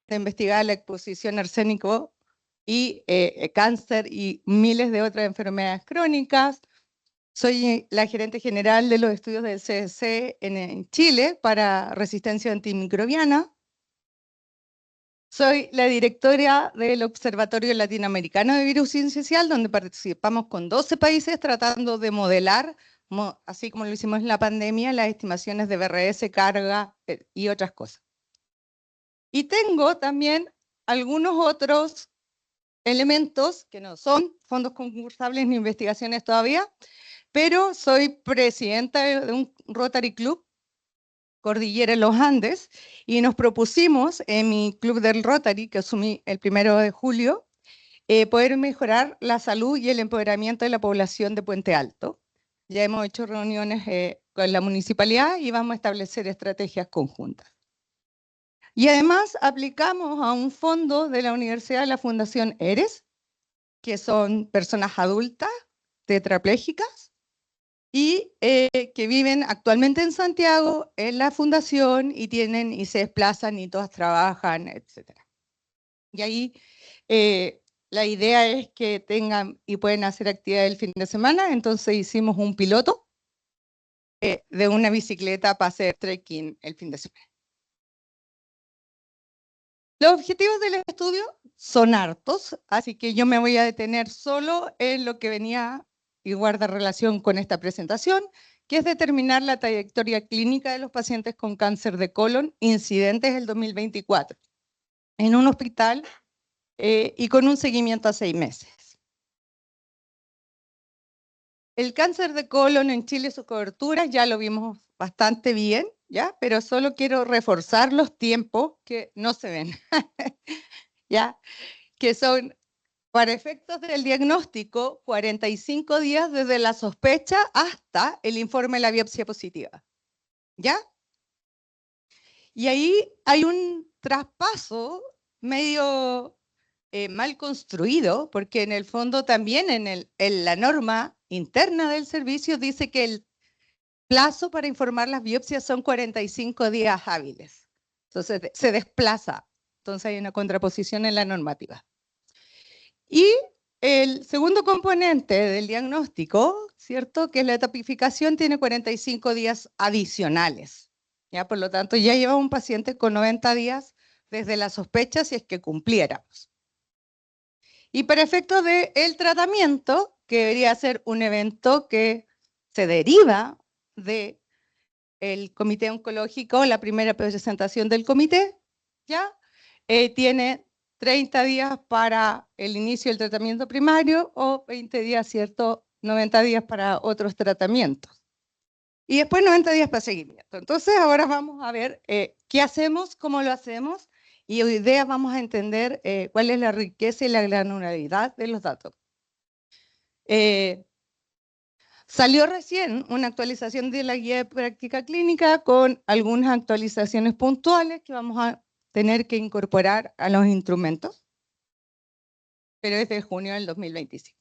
de investigar la exposición a arsénico y cáncer y miles de otras enfermedades crónicas. Soy la gerente general de los estudios del CDC en Chile para resistencia antimicrobiana. Soy la directora del Observatorio Latinoamericano de Virus Sincicial, donde participamos con 12 países tratando de modelar, así como lo hicimos en la pandemia, las estimaciones de BRS, carga y otras cosas. Y tengo también algunos otros elementos que no son fondos concursables ni investigaciones todavía, pero soy presidenta de un Rotary Club, Cordillera en los Andes, y nos propusimos en mi club del Rotary, que asumí el 1 de julio, poder mejorar la salud y el empoderamiento de la población de Puente Alto. Ya hemos hecho reuniones con la municipalidad y vamos a establecer estrategias conjuntas. Y además aplicamos a un fondo de la Universidad de la Fundación ERES, que son personas adultas, tetraplégicas, y que viven actualmente en Santiago, en la fundación, y se desplazan y todas trabajan, etc. Y ahí la idea es que tengan y pueden hacer actividad el fin de semana, entonces hicimos un piloto de una bicicleta para hacer trekking el fin de semana. Los objetivos del estudio son hartos, así que yo me voy a detener solo en lo que venía y guarda relación con esta presentación, que es determinar la trayectoria clínica de los pacientes con cáncer de colon incidentes del 2024 en un hospital y con un seguimiento a 6 meses. El cáncer de colon en Chile, su cobertura, ya lo vimos bastante bien, ¿ya? Pero solo quiero reforzar los tiempos que no se ven, ¿ya? Que son, para efectos del diagnóstico, 45 días desde la sospecha hasta el informe de la biopsia positiva, ¿ya? Y ahí hay un traspaso medio mal construido, porque en el fondo también en la norma interna del servicio dice que el plazo para informar las biopsias son 45 días hábiles. Entonces se desplaza. Entonces hay una contraposición en la normativa. Y el segundo componente del diagnóstico, ¿cierto? Que es la tipificación, tiene 45 días adicionales. ¿Ya? Por lo tanto, ya lleva un paciente con 90 días desde la sospecha si es que cumpliéramos. Y para efectos del tratamiento, que debería ser un evento que se deriva del comité oncológico, la primera presentación del comité, ¿ya? Tiene 30 días para el inicio del tratamiento primario o 20 días, ¿cierto? 90 días para otros tratamientos. Y después 90 días para seguimiento. Entonces ahora vamos a ver qué hacemos, cómo lo hacemos, y hoy día vamos a entender cuál es la riqueza y la granularidad de los datos. Salió recién una actualización de la guía de práctica clínica con algunas actualizaciones puntuales que vamos a tener que incorporar a los instrumentos, pero es de junio del 2025.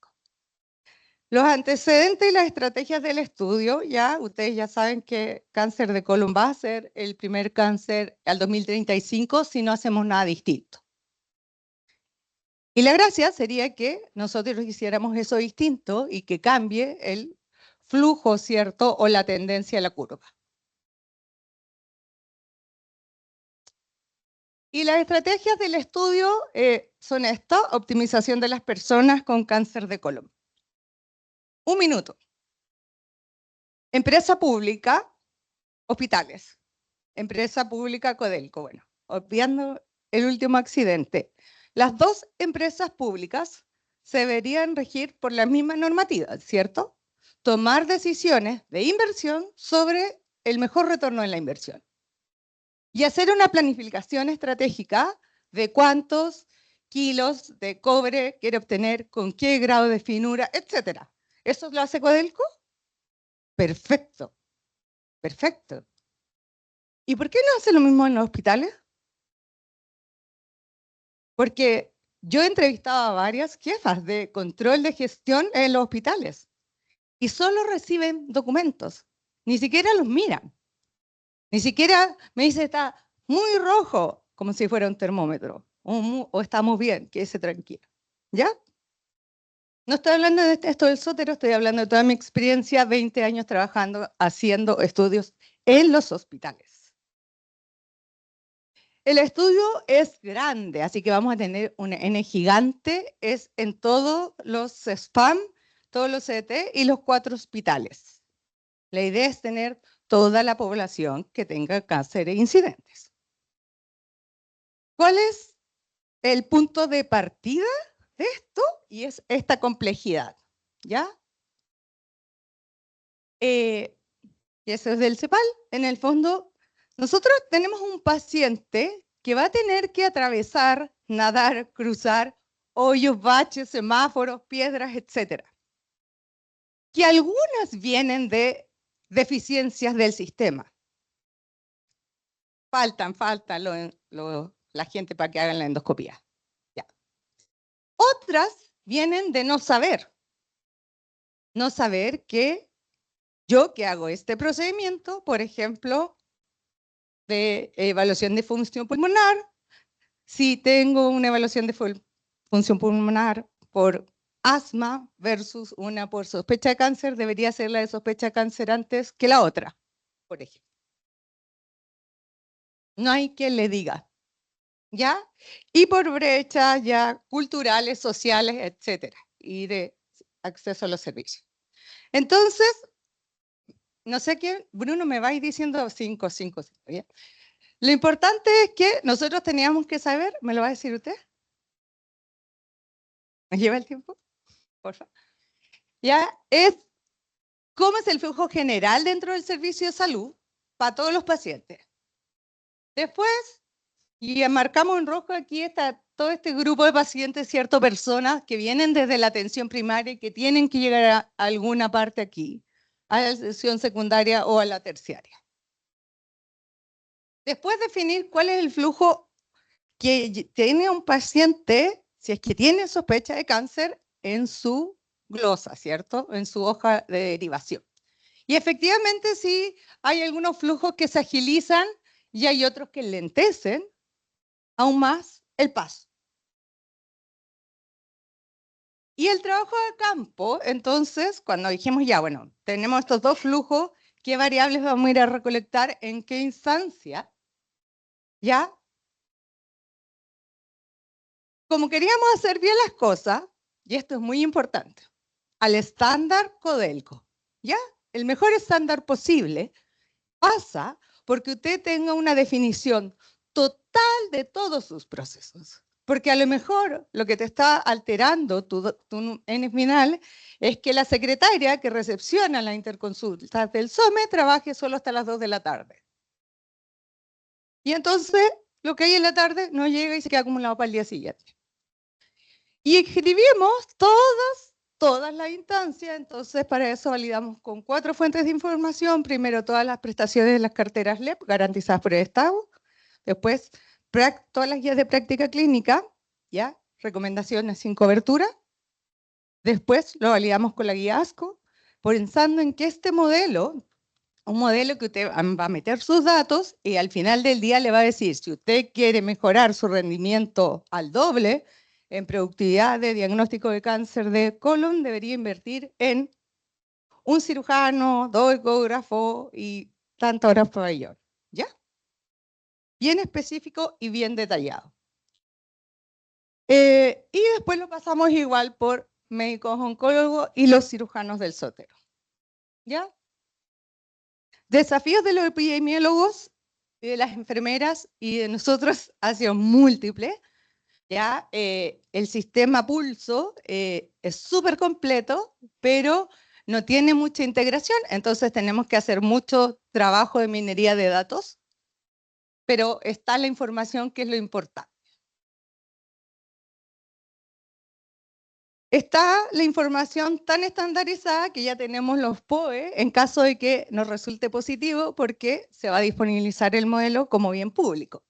Los antecedentes y las estrategias del estudio, ya ustedes ya saben que cáncer de colon va a ser el primer cáncer al 2035 si no hacemos nada distinto. Y la gracia sería que nosotros hiciéramos eso distinto y que cambie el flujo, ¿cierto? O la tendencia a la curva. Y las estrategias del estudio son estas: optimización de las personas con cáncer de colon. 1 minuto. Empresa pública, hospitales. Empresa pública, Codelco. Bueno, obviando el último accidente. Las dos empresas públicas se deberían regir por la misma normativa, ¿cierto? Tomar decisiones de inversión sobre el mejor retorno en la inversión. Y hacer una planificación estratégica de cuántos kilos de cobre quiere obtener, con qué grado de finura, etc. ¿Eso lo hace Codelco? Perfecto, perfecto. ¿Y por qué no hace lo mismo en los hospitales? Porque yo he entrevistado a varias jefas de control de gestión en los hospitales y solo reciben documentos, ni siquiera los miran. Ni siquiera me dice, está muy rojo, como si fuera un termómetro. O estamos bien, quédese tranquilo. ¿Ya? No estoy hablando de esto del Sotero, estoy hablando de toda mi experiencia, 20 años trabajando, haciendo estudios en los hospitales. El estudio es grande, así que vamos a tener una N gigante, es en todos los SPAM, todos los CT y los 4 hospitales. La idea es tener toda la población que tenga cáncer e incidentes. ¿Cuál es el punto de partida de esto? Y es esta complejidad, ¿ya? Y eso es del CEPAL. En el fondo, nosotros tenemos un paciente que va a tener que atravesar, nadar, cruzar hoyos, baches, semáforos, piedras, etc. Que algunas vienen de deficiencias del sistema. Falta la gente para que hagan la endoscopía. Ya. Otras vienen de no saber. No saber que yo que hago este procedimiento, por ejemplo, de evaluación de función pulmonar, si tengo una evaluación de función pulmonar por asma versus una por sospecha de cáncer, debería ser la de sospecha de cáncer antes que la otra, por ejemplo. No hay quien le diga, ¿ya? Y por brechas ya culturales, sociales, etcétera, y de acceso a los servicios. Entonces, no sé quién, Bruno, me vais diciendo 5, 5, 5, ¿ya? Lo importante es que nosotros teníamos que saber, ¿me lo va a decir usted? ¿Me lleva el tiempo? Por favor. Ya, es cómo es el flujo general dentro del servicio de salud para todos los pacientes. Después, y marcamos en rojo aquí está todo este grupo de pacientes, ciertas personas que vienen desde la atención primaria y que tienen que llegar a alguna parte aquí, a la atención secundaria o a la terciaria. Después definir cuál es el flujo que tiene un paciente, si es que tiene sospecha de cáncer, en su glosa, ¿cierto? En su hoja de derivación. Y efectivamente sí, hay algunos flujos que se agilizan y hay otros que lentecen aún más el paso. Y el trabajo de campo, entonces, cuando dijimos ya, bueno, tenemos estos dos flujos, ¿qué variables vamos a ir a recolectar en qué instancia? ¿Ya? Como queríamos hacer bien las cosas, y esto es muy importante, al estándar Codelco, ¿ya? El mejor estándar posible pasa porque usted tenga una definición total de todos sus procesos. Porque a lo mejor lo que te está alterando tu N final es que la secretaria que recepciona la interconsulta del SOME trabaje solo hasta las 2 de la tarde. Y entonces lo que hay en la tarde no llega y se queda acumulado para el día siguiente. Y escribimos todas las instancias, entonces para eso validamos con 4 fuentes de información, primero todas las prestaciones de las carteras LEP garantizadas por el Estado, después todas las guías de práctica clínica, ¿ya? Recomendaciones sin cobertura, después lo validamos con la guía ASCO, pensando en que este modelo, un modelo que usted va a meter sus datos y al final del día le va a decir, si usted quiere mejorar su rendimiento al doble, en productividad de diagnóstico de cáncer de colon, debería invertir en un cirujano, 2 ecógrafos y tantas horas pabellón. ¿Ya? Bien específico y bien detallado. Y después lo pasamos igual por médicos oncólogos y los cirujanos del Sotero. ¿Ya? Desafíos de los epidemiólogos, de las enfermeras y de nosotros ha sido múltiple. ¿Ya? El sistema Pulso es súper completo, pero no tiene mucha integración, entonces tenemos que hacer mucho trabajo de minería de datos, pero está la información que es lo importante. Está la información tan estandarizada que ya tenemos los POE en caso de que nos resulte positivo porque se va a disponibilizar el modelo como bien público.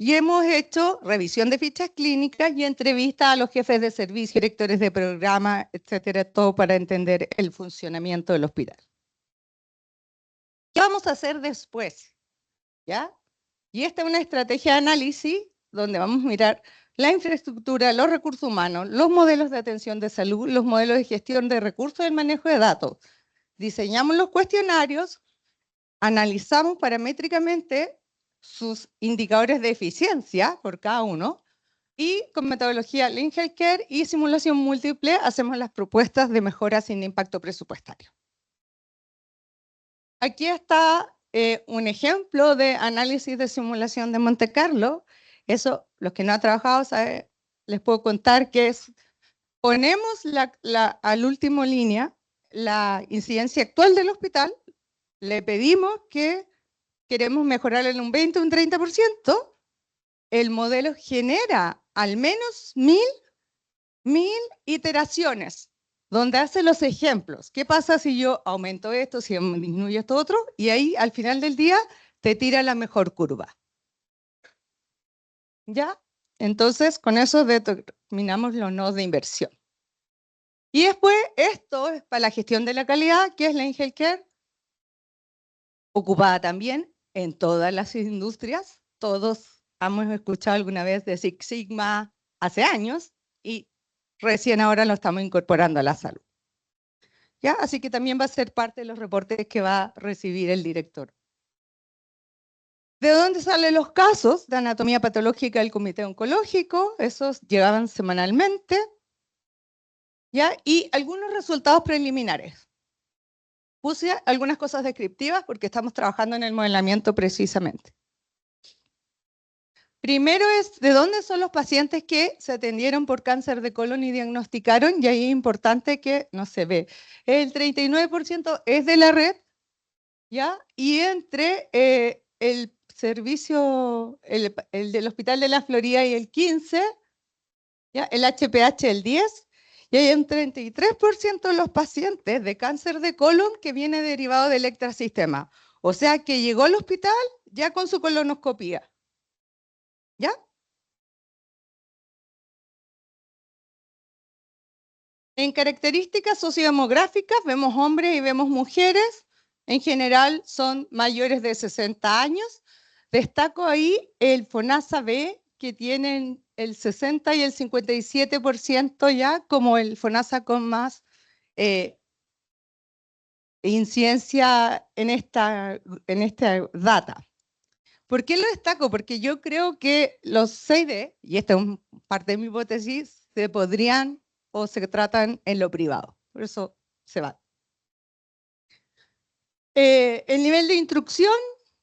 Y hemos hecho revisión de fichas clínicas y entrevistas a los jefes de servicio, directores de programa, etcétera, todo para entender el funcionamiento del hospital. ¿Qué vamos a hacer después? ¿Ya? Y esta es una estrategia de análisis donde vamos a mirar la infraestructura, los recursos humanos, los modelos de atención de salud, los modelos de gestión de recursos y el manejo de datos. Diseñamos los cuestionarios, analizamos paramétricamente sus indicadores de eficiencia por cada uno y con metodología Lean Healthcare y simulación múltiple hacemos las propuestas de mejora sin impacto presupuestario. Aquí está un ejemplo de análisis de simulación de Monte Carlo. Eso, los que no han trabajado, les puedo contar que es, ponemos al último línea la incidencia actual del hospital, le pedimos que queremos mejorar en un 20 o un 30%, el modelo genera al menos 1000 iteraciones, donde hace los ejemplos. ¿Qué pasa si yo aumento esto, si disminuyo esto otro? Y ahí al final del día te tira la mejor curva. ¿Ya? Entonces, con eso determinamos los nodos de inversión. Y después, esto es para la gestión de la calidad, que es Lean Healthcare, ocupada también en todas las industrias. Todos hemos escuchado alguna vez de Six Sigma hace años y recién ahora lo estamos incorporando a la salud. ¿Ya? Así que también va a ser parte de los reportes que va a recibir el director. ¿De dónde salen los casos de anatomía patológica del Comité Oncológico? Esos llegaban semanalmente. ¿Ya? Y algunos resultados preliminares. Puse algunas cosas descriptivas porque estamos trabajando en el modelamiento precisamente. Primero es de dónde son los pacientes que se atendieron por cáncer de colon y diagnosticaron, y ahí es importante que no se ve. El 39% es de la red, ¿ya? Y entre el servicio, el del Hospital de la Florida y el 15, ¿ya? El HPH el 10, y hay un 33% de los pacientes de cáncer de colon que viene derivado del extrasistema. O sea que llegó al hospital ya con su colonoscopía. ¿Ya? En características sociodemográficas vemos hombres y vemos mujeres. En general son mayores de 60 años. Destaco ahí el FONASA-B, que tienen el 60 y el 57% ya como el FONASA con más incidencia en esta data. ¿Por qué lo destaco? Porque yo creo que los 6D, y esta es parte de mi hipótesis, se podrían o se tratan en lo privado. Por eso se va. El nivel de instrucción,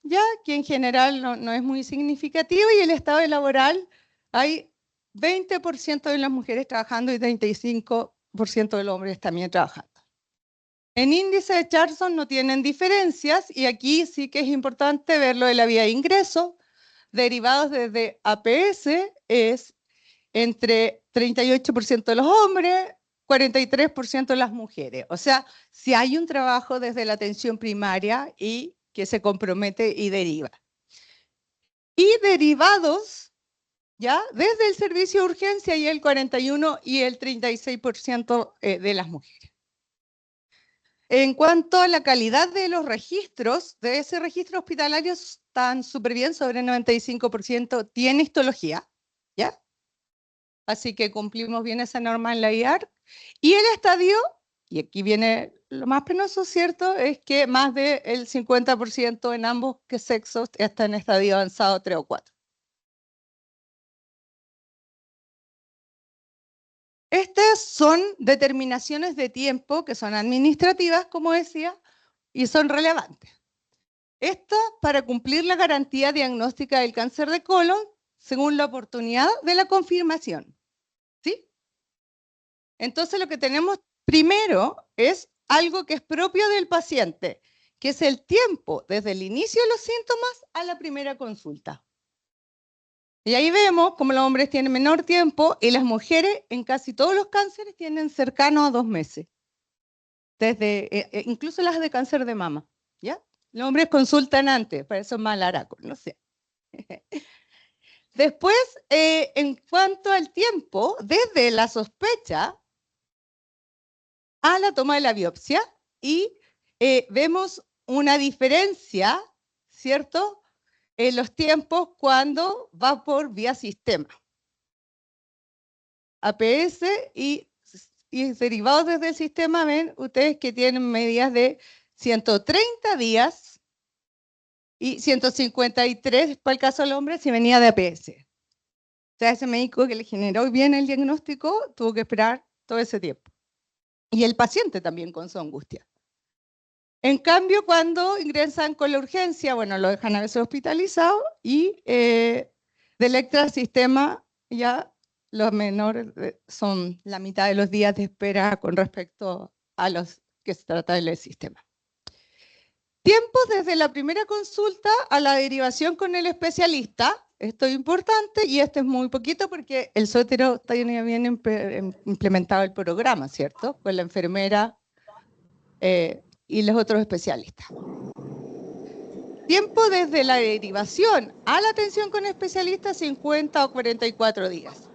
ya, que en general no es muy significativo, y el estado laboral, hay 20% de las mujeres trabajando y 35% de los hombres también trabajando. En índice de Charson no tienen diferencias, y aquí sí que es importante ver lo de la vía de ingreso. Derivados desde APS es entre 38% de los hombres, 43% de las mujeres. O sea, si hay un trabajo desde la atención primaria y que se compromete y deriva. Y derivados, ya, desde el servicio de urgencia y el 41 y el 36% de las mujeres. En cuanto a la calidad de los registros, de ese registro hospitalario están súper bien, sobre el 95% tiene histología, ¿ya? Así que cumplimos bien esa norma en la IARC. Y el estadio, y aquí viene lo más penoso, ¿cierto? Es que más del 50% en ambos sexos está en estadio avanzado 3 o 4. Estas son determinaciones de tiempo que son administrativas, como decía, y son relevantes. Esta para cumplir la garantía diagnóstica del cáncer de colon según la oportunidad de la confirmación. ¿Sí? Entonces lo que tenemos primero es algo que es propio del paciente, que es el tiempo desde el inicio de los síntomas a la primera consulta. Y ahí vemos cómo los hombres tienen menor tiempo y las mujeres en casi todos los cánceres tienen cercano a 2 meses. Desde, incluso las de cáncer de mama, ¿ya? Los hombres consultan antes, para eso es más laraco, no sé. Después, en cuanto al tiempo, desde la sospecha a la toma de la biopsia, y vemos una diferencia, ¿cierto? los tiempos cuando va por vía sistema. APS y derivados desde el sistema, ven ustedes que tienen medidas de 130 días y 153 para el caso del hombre si venía de APS. O sea, ese médico que le generó bien el diagnóstico tuvo que esperar todo ese tiempo. Y el paciente también con su angustia. En cambio, cuando ingresan con la urgencia, bueno, lo dejan a veces hospitalizado y del extrasistema ya los menores son la mitad de los días de espera con respecto a los que se trata del sistema. Tiempos desde la primera consulta a la derivación con el especialista. Esto es importante y este es muy poquito porque el Sotero tiene bien implementado el programa, ¿cierto? Con la enfermera y los otros especialistas. Tiempo desde la derivación a la atención con especialistas, 50 o 44 días.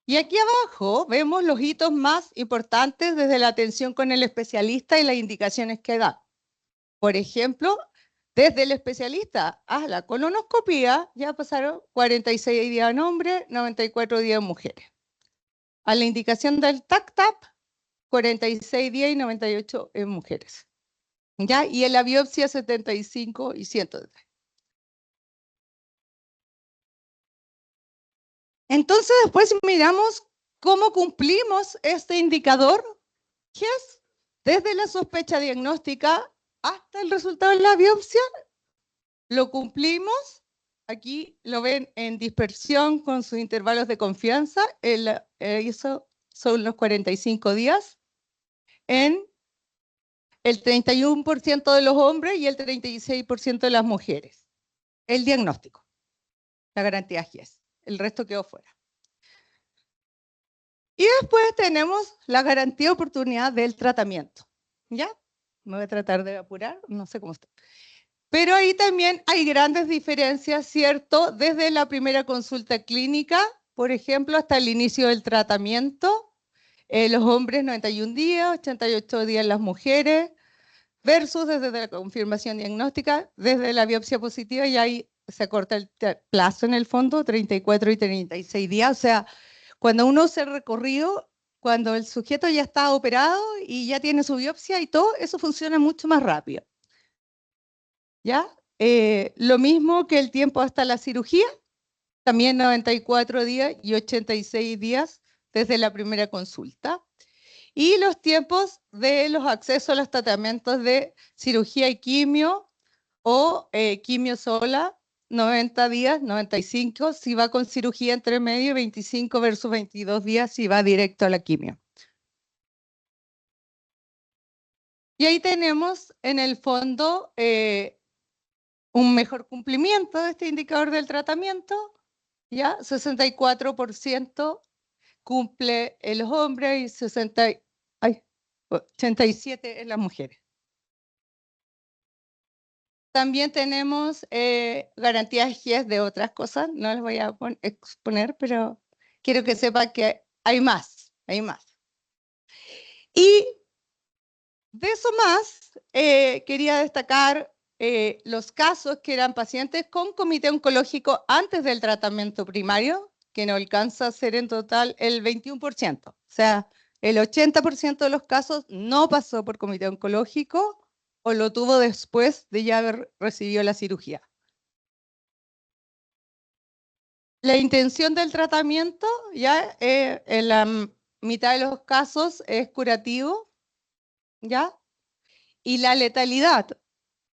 Y aquí abajo vemos los hitos más importantes desde la atención con el especialista y las indicaciones que da. Por ejemplo, desde el especialista a la colonoscopía ya pasaron 46 días en hombres, 94 días en mujeres. A la indicación del TAC-TAP, 46 días y 98 en mujeres. ¿Ya? Y en la biopsia 75 y 103. Entonces después miramos cómo cumplimos este indicador, que es desde la sospecha diagnóstica hasta el resultado de la biopsia. Lo cumplimos, aquí lo ven en dispersión con sus intervalos de confianza, eso son los 45 días, en el 31% de los hombres y el 36% de las mujeres. El diagnóstico, la garantía GIES, el resto quedó fuera. Y después tenemos la garantía de oportunidad del tratamiento. ¿Ya? Me voy a tratar de apurar, no sé cómo está. Pero ahí también hay grandes diferencias, ¿cierto? Desde la primera consulta clínica, por ejemplo, hasta el inicio del tratamiento. Los hombres 91 días, 88 días las mujeres, versus desde la confirmación diagnóstica, desde la biopsia positiva, y ahí se acorta el plazo en el fondo, 34 y 36 días. O sea, cuando uno hace el recorrido, cuando el sujeto ya está operado y ya tiene su biopsia y todo, eso funciona mucho más rápido. ¿Ya? Lo mismo que el tiempo hasta la cirugía, también 94 días y 86 días desde la primera consulta. Y los tiempos de los accesos a los tratamientos de cirugía y quimio o quimio sola, 90 días, 95 si va con cirugía entre medio, 25 versus 22 días si va directo a la quimio. Y ahí tenemos en el fondo un mejor cumplimiento de este indicador del tratamiento, ya 64% cumple en los hombres y 87 en las mujeres. También tenemos garantías GIES de otras cosas, no les voy a exponer, pero quiero que sepan que hay más, hay más. Y de eso más, quería destacar los casos que eran pacientes con comité oncológico antes del tratamiento primario, que no alcanza a ser en total el 21%. O sea, el 80% de los casos no pasó por comité oncológico o lo tuvo después de ya haber recibido la cirugía. La intención del tratamiento ya en la mitad de los casos es curativo, ¿ya? Y la letalidad,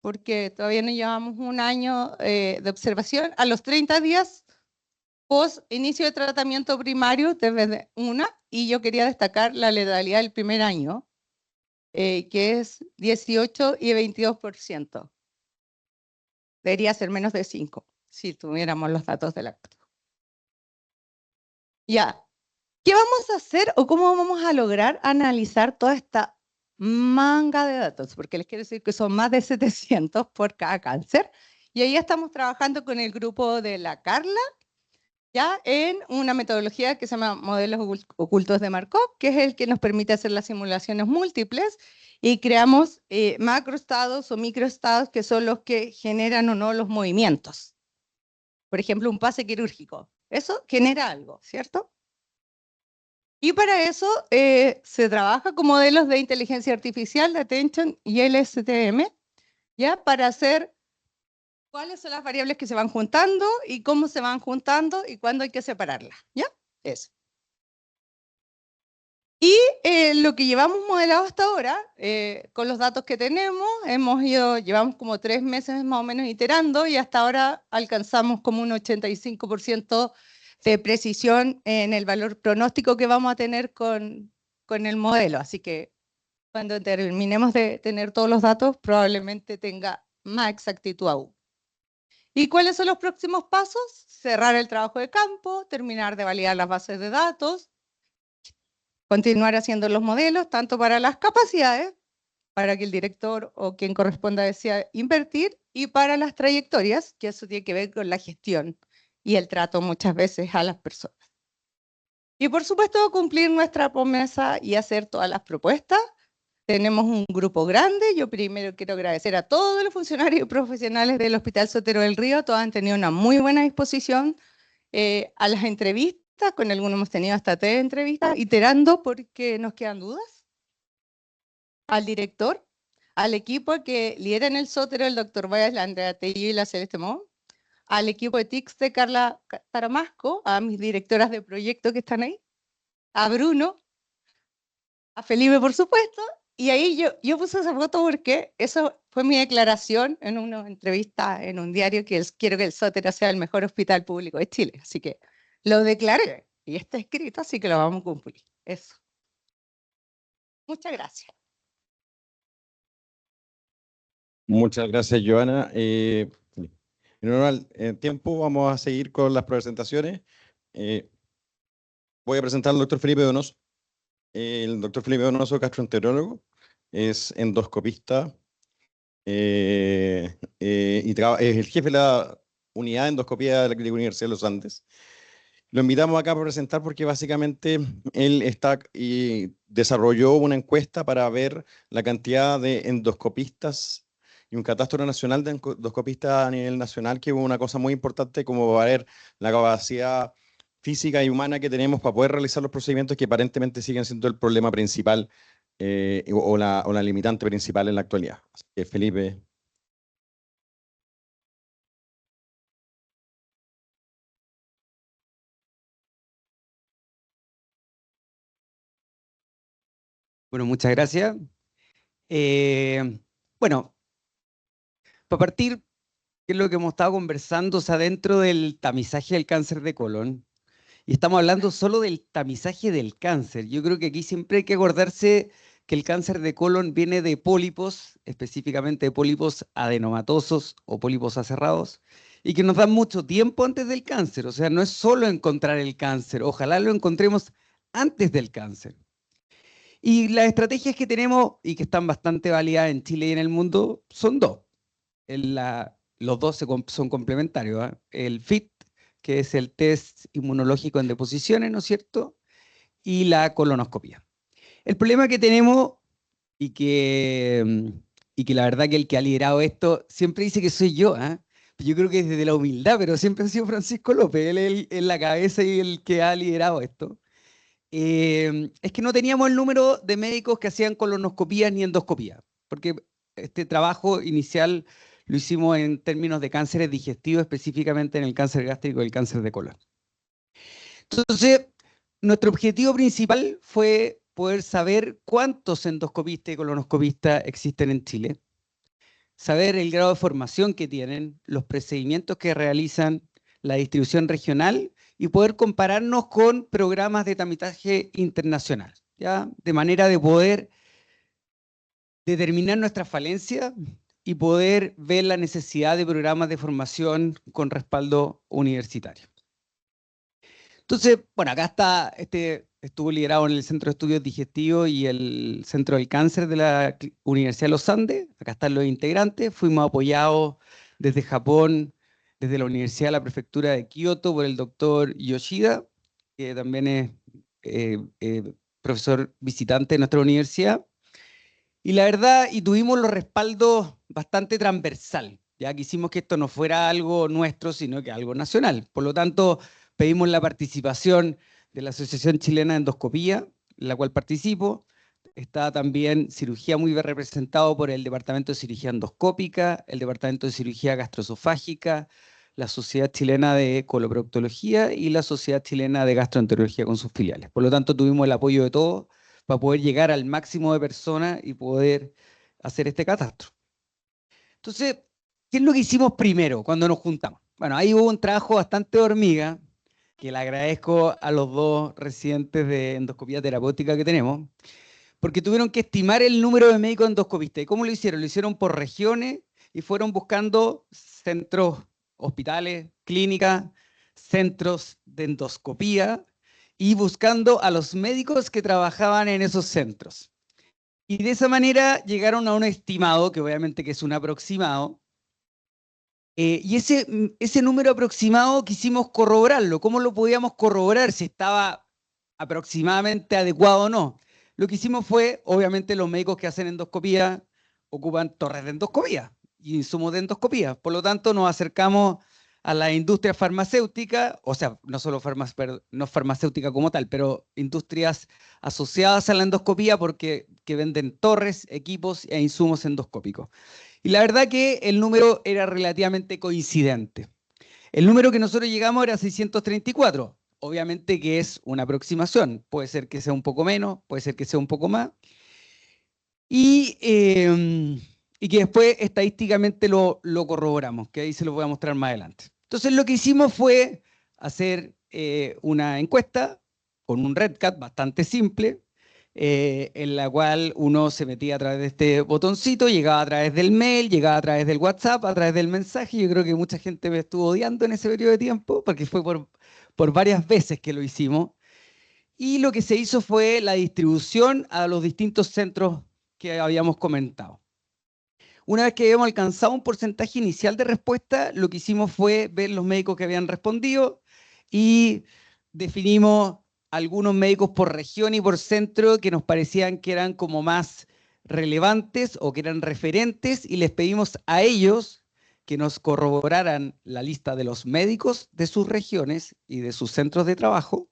porque todavía no llevamos un año de observación, a los 30 días post inicio de tratamiento primario debe de una, y yo quería destacar la letalidad del primer año, que es 18 y 22%. Debería ser menos de 5, si tuviéramos los datos del acto. Ya, ¿qué vamos a hacer o cómo vamos a lograr analizar toda esta manga de datos? Porque les quiero decir que son más de 700 por cada cáncer. Y ahí estamos trabajando con el grupo de la Carla ya en una metodología que se llama modelos ocultos de Markov, que es el que nos permite hacer las simulaciones múltiples y creamos macroestados o microestados que son los que generan o no los movimientos. Por ejemplo, un pase quirúrgico. Eso genera algo, ¿cierto? Y para eso se trabaja con modelos de inteligencia artificial, de Attention y LSTM, ¿ya? Para hacer cuáles son las variables que se van juntando y cómo se van juntando y cuándo hay que separarlas, ¿ya? Eso. Y lo que llevamos modelado hasta ahora, con los datos que tenemos, llevamos como 3 meses más o menos iterando y hasta ahora alcanzamos como un 85% de precisión en el valor pronóstico que vamos a tener con el modelo. Así que cuando terminemos de tener todos los datos, probablemente tenga más exactitud aún. ¿Y cuáles son los próximos pasos? Cerrar el trabajo de campo, terminar de validar las bases de datos, continuar haciendo los modelos, tanto para las capacidades, para que el director o quien corresponda decida invertir, y para las trayectorias, que eso tiene que ver con la gestión y el trato muchas veces a las personas. Y por supuesto, cumplir nuestra promesa y hacer todas las propuestas. Tenemos un grupo grande. Yo primero quiero agradecer a todos los funcionarios y profesionales del Hospital Sotero del Río. Todos han tenido una muy buena disposición a las entrevistas. Con algunos hemos tenido hasta 3 entrevistas, iterando porque nos quedan dudas. Al director, al equipo que lidera en el Sotero, el doctor Valles, la Andrea Tello y la Celeste Mon, al equipo de TICS de Carla Taramasco, a mis directoras de proyecto que están ahí, a Bruno, a Felipe, por supuesto. Y ahí yo puse esa foto porque eso fue mi declaración en una entrevista en un diario, que quiero que el Sotero sea el mejor hospital público de Chile. Así que lo declaré y está escrito, así que lo vamos a cumplir. Eso. Muchas gracias. Muchas gracias, Joana. En normal, en tiempo vamos a seguir con las presentaciones. Voy a presentar al doctor Felipe Donoso. El doctor Felipe Donoso, gastroenterólogo, es endoscopista y es el jefe de la unidad de endoscopía de la Clínica Universidad de los Andes. Lo invitamos acá para presentar porque básicamente él desarrolló una encuesta para ver la cantidad de endoscopistas y un catastro nacional de endoscopistas a nivel nacional, que es una cosa muy importante como para ver la capacidad física y humana que tenemos para poder realizar los procedimientos que aparentemente siguen siendo el problema principal o la limitante principal en la actualidad. Así que, Felipe. Bueno, muchas gracias. Bueno, para partir, ¿qué es lo que hemos estado conversando? O sea, dentro del tamizaje del cáncer de colon, y estamos hablando solo del tamizaje del cáncer. Yo creo que aquí siempre hay que acordarse que el cáncer de colon viene de pólipos, específicamente de pólipos adenomatosos o pólipos aserrados, y que nos dan mucho tiempo antes del cáncer. O sea, no es solo encontrar el cáncer, ojalá lo encontremos antes del cáncer. Y las estrategias que tenemos y que están bastante válidas en Chile y en el mundo son dos. Los dos son complementarios, ¿eh? El FIT, que es el test inmunológico en deposiciones, ¿no es cierto? Y la colonoscopia. El problema que tenemos y que la verdad que el que ha liderado esto siempre dice que soy yo, ¿eh? Yo creo que desde la humildad, pero siempre ha sido Francisco López, él es la cabeza y el que ha liderado esto. Es que no teníamos el número de médicos que hacían colonoscopías ni endoscopías, porque este trabajo inicial lo hicimos en términos de cánceres digestivos, específicamente en el cáncer gástrico y el cáncer de colon. Entonces, nuestro objetivo principal fue poder saber cuántos endoscopistas y colonoscopistas existen en Chile, saber el grado de formación que tienen, los procedimientos que realizan, la distribución regional y poder compararnos con programas de tamizaje internacional, ¿ya? De manera de poder determinar nuestra falencia y poder ver la necesidad de programas de formación con respaldo universitario. Entonces, bueno, acá está, estuvo liderado en el Centro de Estudios Digestivos y el Centro del Cáncer de la Universidad de los Andes. Acá están los integrantes. Fuimos apoyados desde Japón desde la Universidad de la Prefectura de Kioto por el doctor Yoshida, que también es profesor visitante de nuestra universidad. Y la verdad, y tuvimos los respaldos bastante transversal. Ya quisimos que esto no fuera algo nuestro, sino que algo nacional. Por lo tanto, pedimos la participación de la Asociación Chilena de Endoscopía, en la cual participo. Está también cirugía muy bien representado por el Departamento de Cirugía Endoscópica, el Departamento de Cirugía Gastroesofágica, la Sociedad Chilena de Coloproctología y la Sociedad Chilena de Gastroenterología con sus filiales. Por lo tanto, tuvimos el apoyo de todos para poder llegar al máximo de personas y poder hacer este catastro. Entonces, ¿qué es lo que hicimos primero cuando nos juntamos? Bueno, ahí hubo un trabajo bastante de hormiga, que le agradezco a los dos residentes de endoscopía terapéutica que tenemos, porque tuvieron que estimar el número de médicos endoscopistas. ¿Y cómo lo hicieron? Lo hicieron por regiones y fueron buscando centros, hospitales, clínicas, centros de endoscopía y buscando a los médicos que trabajaban en esos centros. Y de esa manera llegaron a un estimado, que obviamente que es un aproximado, y ese número aproximado quisimos corroborarlo. ¿Cómo lo podíamos corroborar? Si estaba aproximadamente adecuado o no. Lo que hicimos fue, obviamente los médicos que hacen endoscopía ocupan torres de endoscopía y insumos de endoscopía. Por lo tanto, nos acercamos a la industria farmacéutica, o sea, no solo no farmacéutica como tal, pero industrias asociadas a la endoscopía porque que venden torres, equipos e insumos endoscópicos. Y la verdad que el número era relativamente coincidente. El número que nosotros llegamos era 634. Obviamente que es una aproximación. Puede ser que sea un poco menos, puede ser que sea un poco más. Y que después estadísticamente lo corroboramos, que ahí se lo voy a mostrar más adelante. Entonces lo que hicimos fue hacer una encuesta con un REDCAT bastante simple, en la cual uno se metía a través de este botoncito, llegaba a través del mail, llegaba a través del WhatsApp, a través del mensaje. Yo creo que mucha gente me estuvo odiando en ese periodo de tiempo, porque fue por varias veces que lo hicimos. Y lo que se hizo fue la distribución a los distintos centros que habíamos comentado. Una vez que habíamos alcanzado un porcentaje inicial de respuesta, lo que hicimos fue ver los médicos que habían respondido y definimos algunos médicos por región y por centro que nos parecían que eran como más relevantes o que eran referentes, y les pedimos a ellos que nos corroboraran la lista de los médicos de sus regiones y de sus centros de trabajo,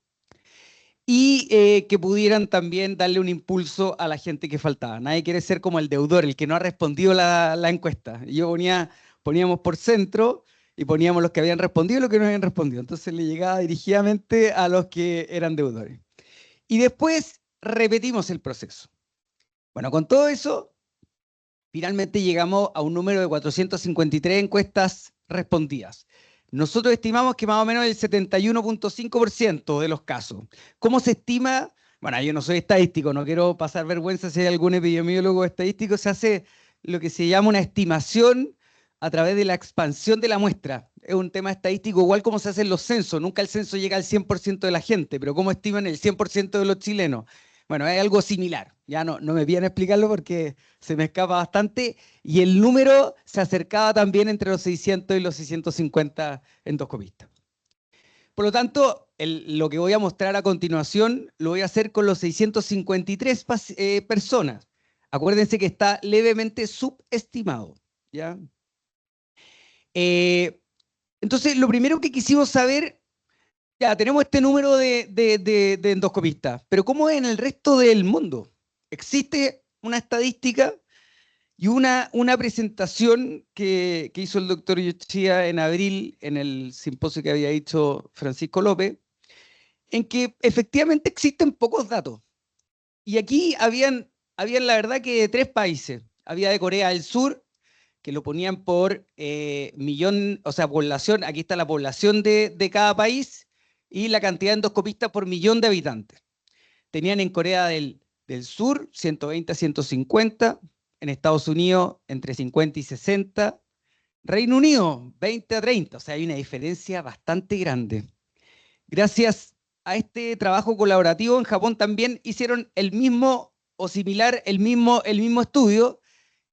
y que pudieran también darle un impulso a la gente que faltaba. Nadie quiere ser como el deudor, el que no ha respondido la encuesta. Poníamos por centro y poníamos los que habían respondido y los que no habían respondido. Entonces le llegaba dirigidamente a los que eran deudores. Y después repetimos el proceso. Bueno, con todo eso, finalmente llegamos a un número de 453 encuestas respondidas. Nosotros estimamos que más o menos el 71.5% de los casos. ¿Cómo se estima? Bueno, yo no soy estadístico, no quiero pasar vergüenza si hay algún epidemiólogo estadístico. Se hace lo que se llama una estimación a través de la expansión de la muestra. Es un tema estadístico igual como se hacen los censos. Nunca el censo llega al 100% de la gente, pero ¿cómo estiman el 100% de los chilenos? Bueno, es algo similar. Ya no me piden explicarlo porque se me escapa bastante. Y el número se acercaba también entre los 600 y los 650 endoscopistas. Por lo tanto, lo que voy a mostrar a continuación lo voy a hacer con los 653 personas. Acuérdense que está levemente subestimado, ¿ya? Entonces, lo primero que quisimos saber, ya tenemos este número de endoscopistas, pero ¿cómo es en el resto del mundo? Existe una estadística y una presentación que hizo el doctor Yoshida en abril en el simposio que había hecho Francisco López, en que efectivamente existen pocos datos. Y aquí habían la verdad que de 3 países. Había de Corea del Sur, que lo ponían por millón, o sea, población. Aquí está la población de cada país y la cantidad de endoscopistas por millón de habitantes. Tenían en Corea del Sur 120 a 150, en Estados Unidos entre 50 y 60, Reino Unido 20 a 30, o sea, hay una diferencia bastante grande. Gracias a este trabajo colaborativo en Japón también hicieron el mismo o similar, el mismo estudio,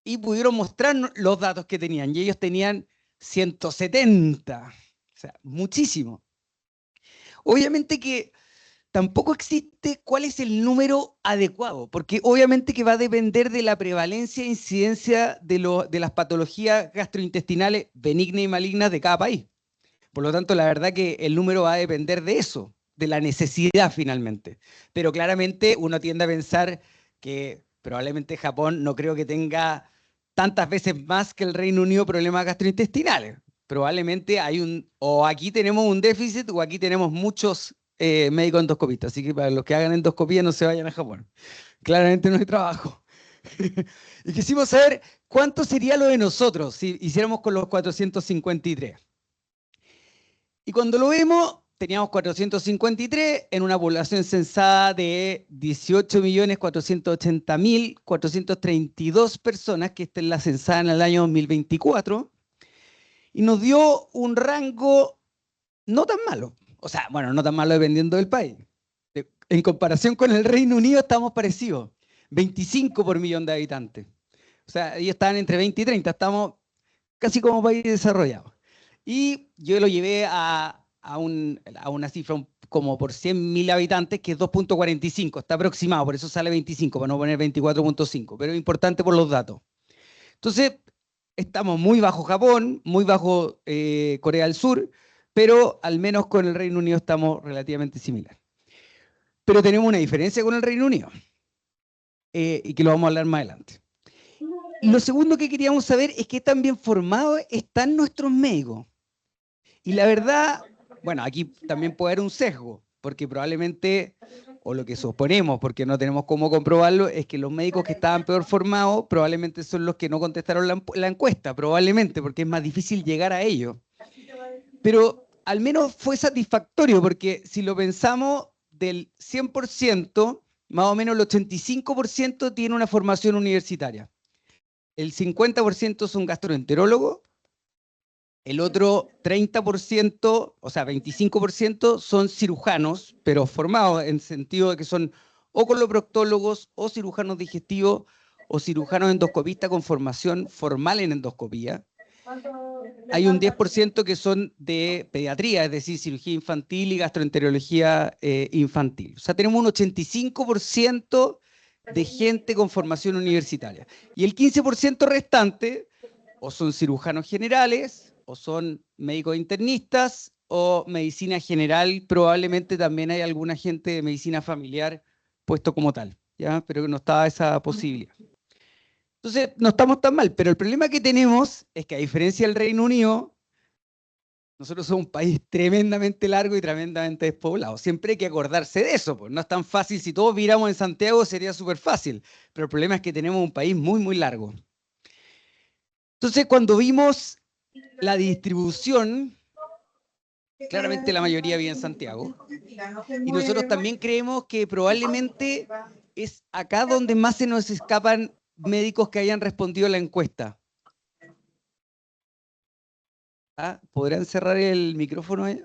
y pudieron mostrar los datos que tenían. Y ellos tenían 170. O sea, muchísimo. Obviamente que tampoco existe cuál es el número adecuado, porque obviamente que va a depender de la prevalencia e incidencia de las patologías gastrointestinales benignas y malignas de cada país. Por lo tanto, la verdad que el número va a depender de eso, de la necesidad finalmente. Pero claramente uno tiende a pensar que probablemente Japón no creo que tenga tantas veces más que el Reino Unido problemas gastrointestinales. Probablemente o aquí tenemos un déficit o aquí tenemos muchos médicos endoscopistas. Así que para los que hagan endoscopía no se vayan a Japón. Claramente no hay trabajo. Y quisimos saber cuánto sería lo de nosotros si hiciéramos con los 453. Y cuando lo vemos, teníamos 453 en una población censada de 18.480.432 personas, que esta es la censada en el año 2024, y nos dio un rango no tan malo. O sea, bueno, no tan malo dependiendo del país. En comparación con el Reino Unido estamos parecidos. 25 por millón de habitantes. O sea, ellos estaban entre 20 y 30, estamos casi como país desarrollado. Y yo lo llevé a una cifra como por 100.000 habitantes, que es 2.45, está aproximado, por eso sale 25, para no poner 24.5, pero es importante por los datos. Entonces, estamos muy bajo Japón, muy bajo Corea del Sur, pero al menos con el Reino Unido estamos relativamente similares. Pero tenemos una diferencia con el Reino Unido, y que lo vamos a hablar más adelante. Lo segundo que queríamos saber es qué tan bien formados están nuestros médicos. Y la verdad, bueno, aquí también puede haber un sesgo, porque probablemente, o lo que suponemos, porque no tenemos cómo comprobarlo, es que los médicos que estaban peor formados probablemente son los que no contestaron la encuesta, probablemente, porque es más difícil llegar a ellos. Pero al menos fue satisfactorio, porque si lo pensamos, del 100%, más o menos el 85% tiene una formación universitaria. El 50% son gastroenterólogos, el otro 30%, o sea, 25% son cirujanos, pero formados en sentido de que son o coloproctólogos, o cirujanos digestivos, o cirujanos endoscopistas con formación formal en endoscopía. Hay un 10% que son de pediatría, es decir, cirugía infantil y gastroenterología infantil. O sea, tenemos un 85% de gente con formación universitaria. Y el 15% restante, o son cirujanos generales, o son médicos internistas, o medicina general. Probablemente también hay alguna gente de medicina familiar puesto como tal, ¿ya? Pero que no estaba esa posibilidad. Entonces, no estamos tan mal, pero el problema que tenemos es que, a diferencia del Reino Unido, nosotros somos un país tremendamente largo y tremendamente despoblado. Siempre hay que acordarse de eso, pues no es tan fácil. Si todos viéramos en Santiago sería súper fácil, pero el problema es que tenemos un país muy, muy largo. Entonces, cuando vimos la distribución, claramente la mayoría vive en Santiago, y nosotros también creemos que probablemente es acá donde más se nos escapan médicos que hayan respondido a la encuesta. ¿Ah? ¿Podrán cerrar el micrófono ahí?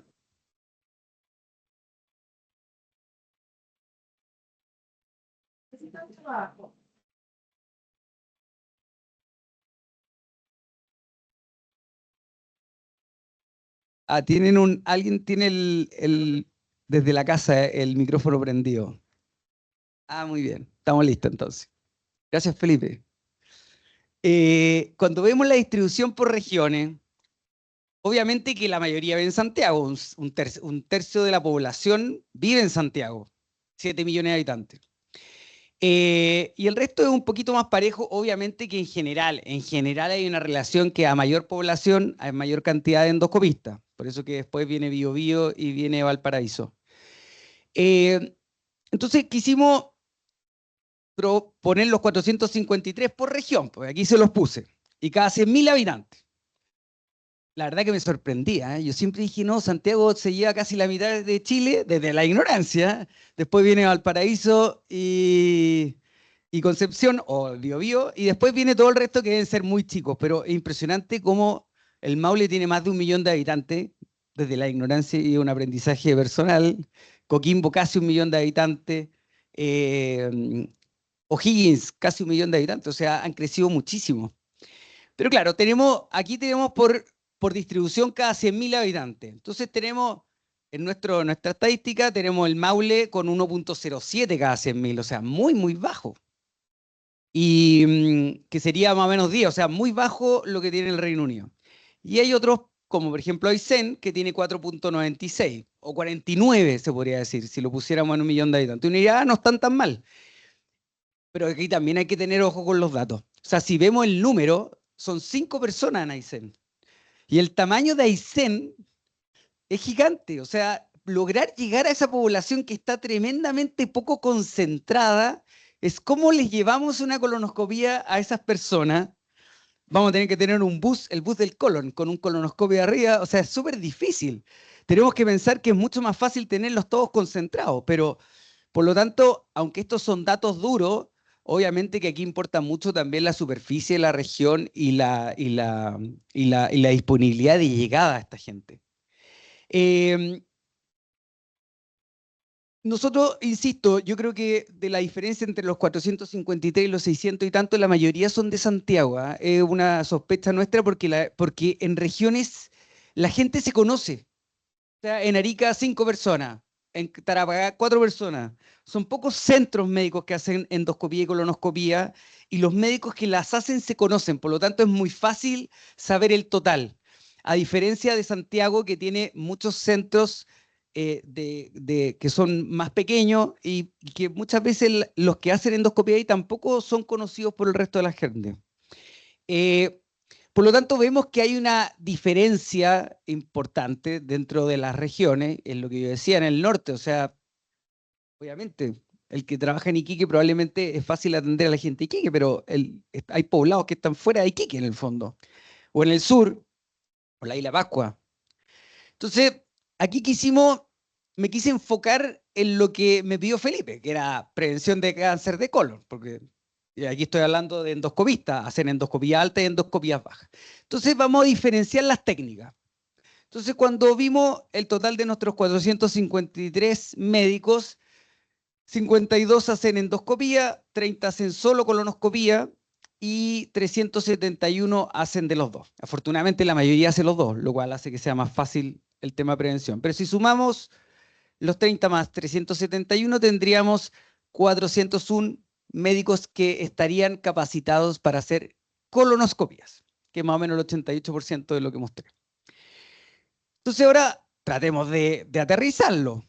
Ah, alguien tiene desde la casa el micrófono prendido. Ah, muy bien, estamos listos entonces. Gracias, Felipe. Cuando vemos la distribución por regiones, obviamente que la mayoría vive en Santiago, un tercio de la población vive en Santiago, 7 millones de habitantes. Y el resto es un poquito más parejo, obviamente que en general hay una relación que a mayor población hay mayor cantidad de endoscopistas, por eso que después viene Biobío y viene Valparaíso. Entonces quisimos poner los 453 por región, pues aquí se los puse, y cada 100.000 habitantes. La verdad que me sorprendía, ¿eh? Yo siempre dije, no, Santiago se lleva casi la mitad de Chile desde la ignorancia. Después viene Valparaíso y Concepción, o Biobío, y después viene todo el resto que deben ser muy chicos, pero es impresionante cómo el Maule tiene más de 1 millón de habitantes, desde la ignorancia y un aprendizaje personal. Coquimbo casi 1 millón de habitantes. O'Higgins casi 1 millón de habitantes, o sea, han crecido muchísimo. Pero claro, aquí tenemos por por distribución cada 100.000 habitantes. Entonces tenemos, en nuestra estadística, tenemos el Maule con 1.07 cada 100.000, o sea, muy, muy bajo. Y que sería más o menos 10, o sea, muy bajo lo que tiene el Reino Unido. Y hay otros, como por ejemplo Aysén, que tiene 4.96, o 49 se podría decir, si lo pusiéramos en 1.000.000 de habitantes. Uno diría, no están tan mal. Pero aquí también hay que tener ojo con los datos. O sea, si vemos el número, son 5 personas en Aysén. Y el tamaño de Aysén es gigante. O sea, lograr llegar a esa población que está tremendamente poco concentrada es cómo les llevamos una colonoscopía a esas personas. Vamos a tener que tener un bus, el bus del colon, con un colonoscopio arriba. O sea, es súper difícil. Tenemos que pensar que es mucho más fácil tenerlos todos concentrados. Pero, por lo tanto, aunque estos son datos duros, obviamente que aquí importa mucho también la superficie de la región y la disponibilidad de llegada a esta gente. Nosotros, insisto, yo creo que de la diferencia entre los 453 y los 600 y tanto, la mayoría son de Santiago. ¿Ah? Es una sospecha nuestra porque en regiones la gente se conoce. O sea, en Arica 5 personas, en Tarapacá 4 personas. Son pocos centros médicos que hacen endoscopía y colonoscopía y los médicos que las hacen se conocen. Por lo tanto, es muy fácil saber el total. A diferencia de Santiago, que tiene muchos centros que son más pequeños y que muchas veces los que hacen endoscopía ahí tampoco son conocidos por el resto de la gente. Por lo tanto, vemos que hay una diferencia importante dentro de las regiones, en lo que yo decía, en el norte. O sea, obviamente, el que trabaja en Iquique probablemente es fácil atender a la gente de Iquique, pero hay poblados que están fuera de Iquique en el fondo. O en el sur, o la Isla Pascua. Entonces, aquí me quise enfocar en lo que me pidió Felipe, que era prevención de cáncer de colon, porque aquí estoy hablando de endoscopistas, hacen endoscopía alta y endoscopías bajas. Entonces, vamos a diferenciar las técnicas. Entonces, cuando vimos el total de nuestros 453 médicos, 52 hacen endoscopía, 30 hacen solo colonoscopía y 371 hacen de los dos. Afortunadamente la mayoría hace los dos, lo cual hace que sea más fácil el tema de prevención. Pero si sumamos los 30 más 371, tendríamos 401 médicos que estarían capacitados para hacer colonoscopias, que es más o menos el 88% de lo que mostré. Entonces ahora tratemos de aterrizarlo.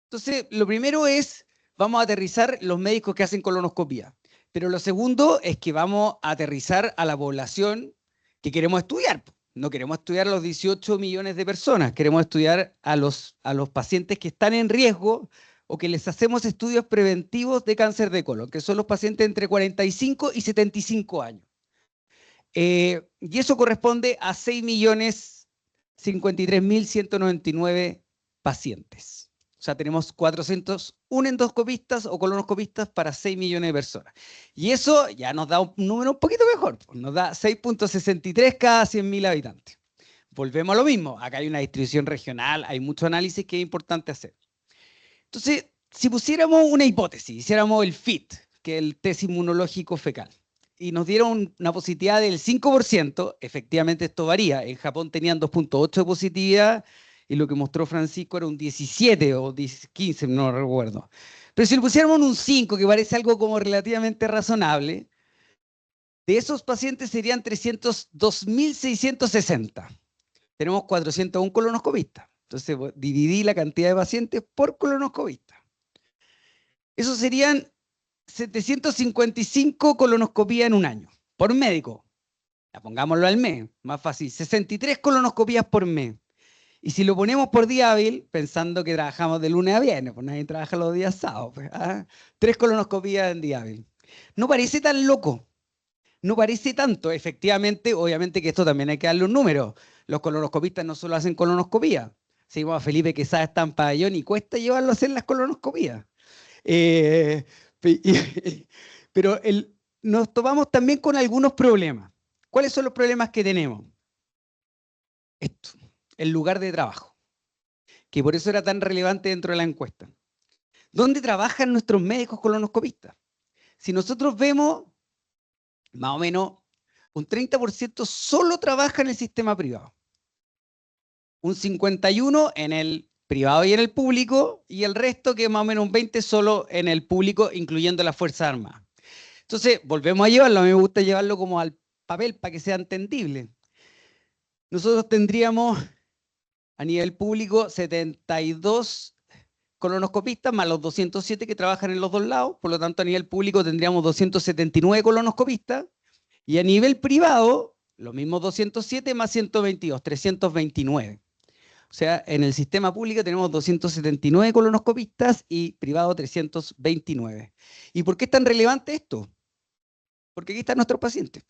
Entonces, lo primero es, vamos a aterrizar los médicos que hacen colonoscopía. Pero lo segundo es que vamos a aterrizar a la población que queremos estudiar. No queremos estudiar a los 18 millones de personas, queremos estudiar a los pacientes que están en riesgo o que les hacemos estudios preventivos de cáncer de colon, que son los pacientes entre 45 y 75 años. Y eso corresponde a 6.053.199 pacientes. O sea, tenemos 401 endoscopistas o colonoscopistas para 6 millones de personas. Y eso ya nos da un número un poquito mejor. Nos da 6.63 cada 100.000 habitantes. Volvemos a lo mismo. Acá hay una distribución regional, hay mucho análisis que es importante hacer. Entonces, si pusiéramos una hipótesis, hiciéramos el FIT, que es el test inmunológico fecal, y nos dieron una positividad del 5%, efectivamente esto varía. En Japón tenían 2.8 de positividad, y lo que mostró Francisco era un 17 o 15, no recuerdo. Pero si le pusiéramos un 5, que parece algo como relativamente razonable, de esos pacientes serían 302.660. Tenemos 401 colonoscopistas. Entonces dividí la cantidad de pacientes por colonoscopista. Eso serían 755 colonoscopías en un año, por médico. Ya pongámoslo al mes, más fácil. 63 colonoscopías por mes. Y si lo ponemos por día hábil, pensando que trabajamos de lunes a viernes, pues nadie trabaja los días sábados, pues, 3 colonoscopías en día hábil. No parece tan loco, no parece tanto. Efectivamente, obviamente que esto también hay que darle un número. Los colonoscopistas no solo hacen colonoscopía. Seguimos a Felipe Quesada está en pabellón y cuesta llevarlo a hacer las colonoscopías. Pero nos topamos también con algunos problemas. ¿Cuáles son los problemas que tenemos? Esto. El lugar de trabajo, que por eso era tan relevante dentro de la encuesta. ¿Dónde trabajan nuestros médicos colonoscopistas? Si nosotros vemos, más o menos, un 30% solo trabaja en el sistema privado. un 51 en el privado y en el público, y el resto, que es más o menos un 20, solo en el público, incluyendo las Fuerzas Armadas. Entonces, volvemos a llevarlo. A mí me gusta llevarlo como al papel para que sea entendible. Nosotros tendríamos a nivel público 72 colonoscopistas más los 207 que trabajan en los dos lados. Por lo tanto, a nivel público tendríamos 279 colonoscopistas. Y a nivel privado, los mismos 207 más 122, 329. O sea, en el sistema público tenemos 279 colonoscopistas y privado 329. ¿Y por qué es tan relevante esto? Porque aquí están nuestros pacientes.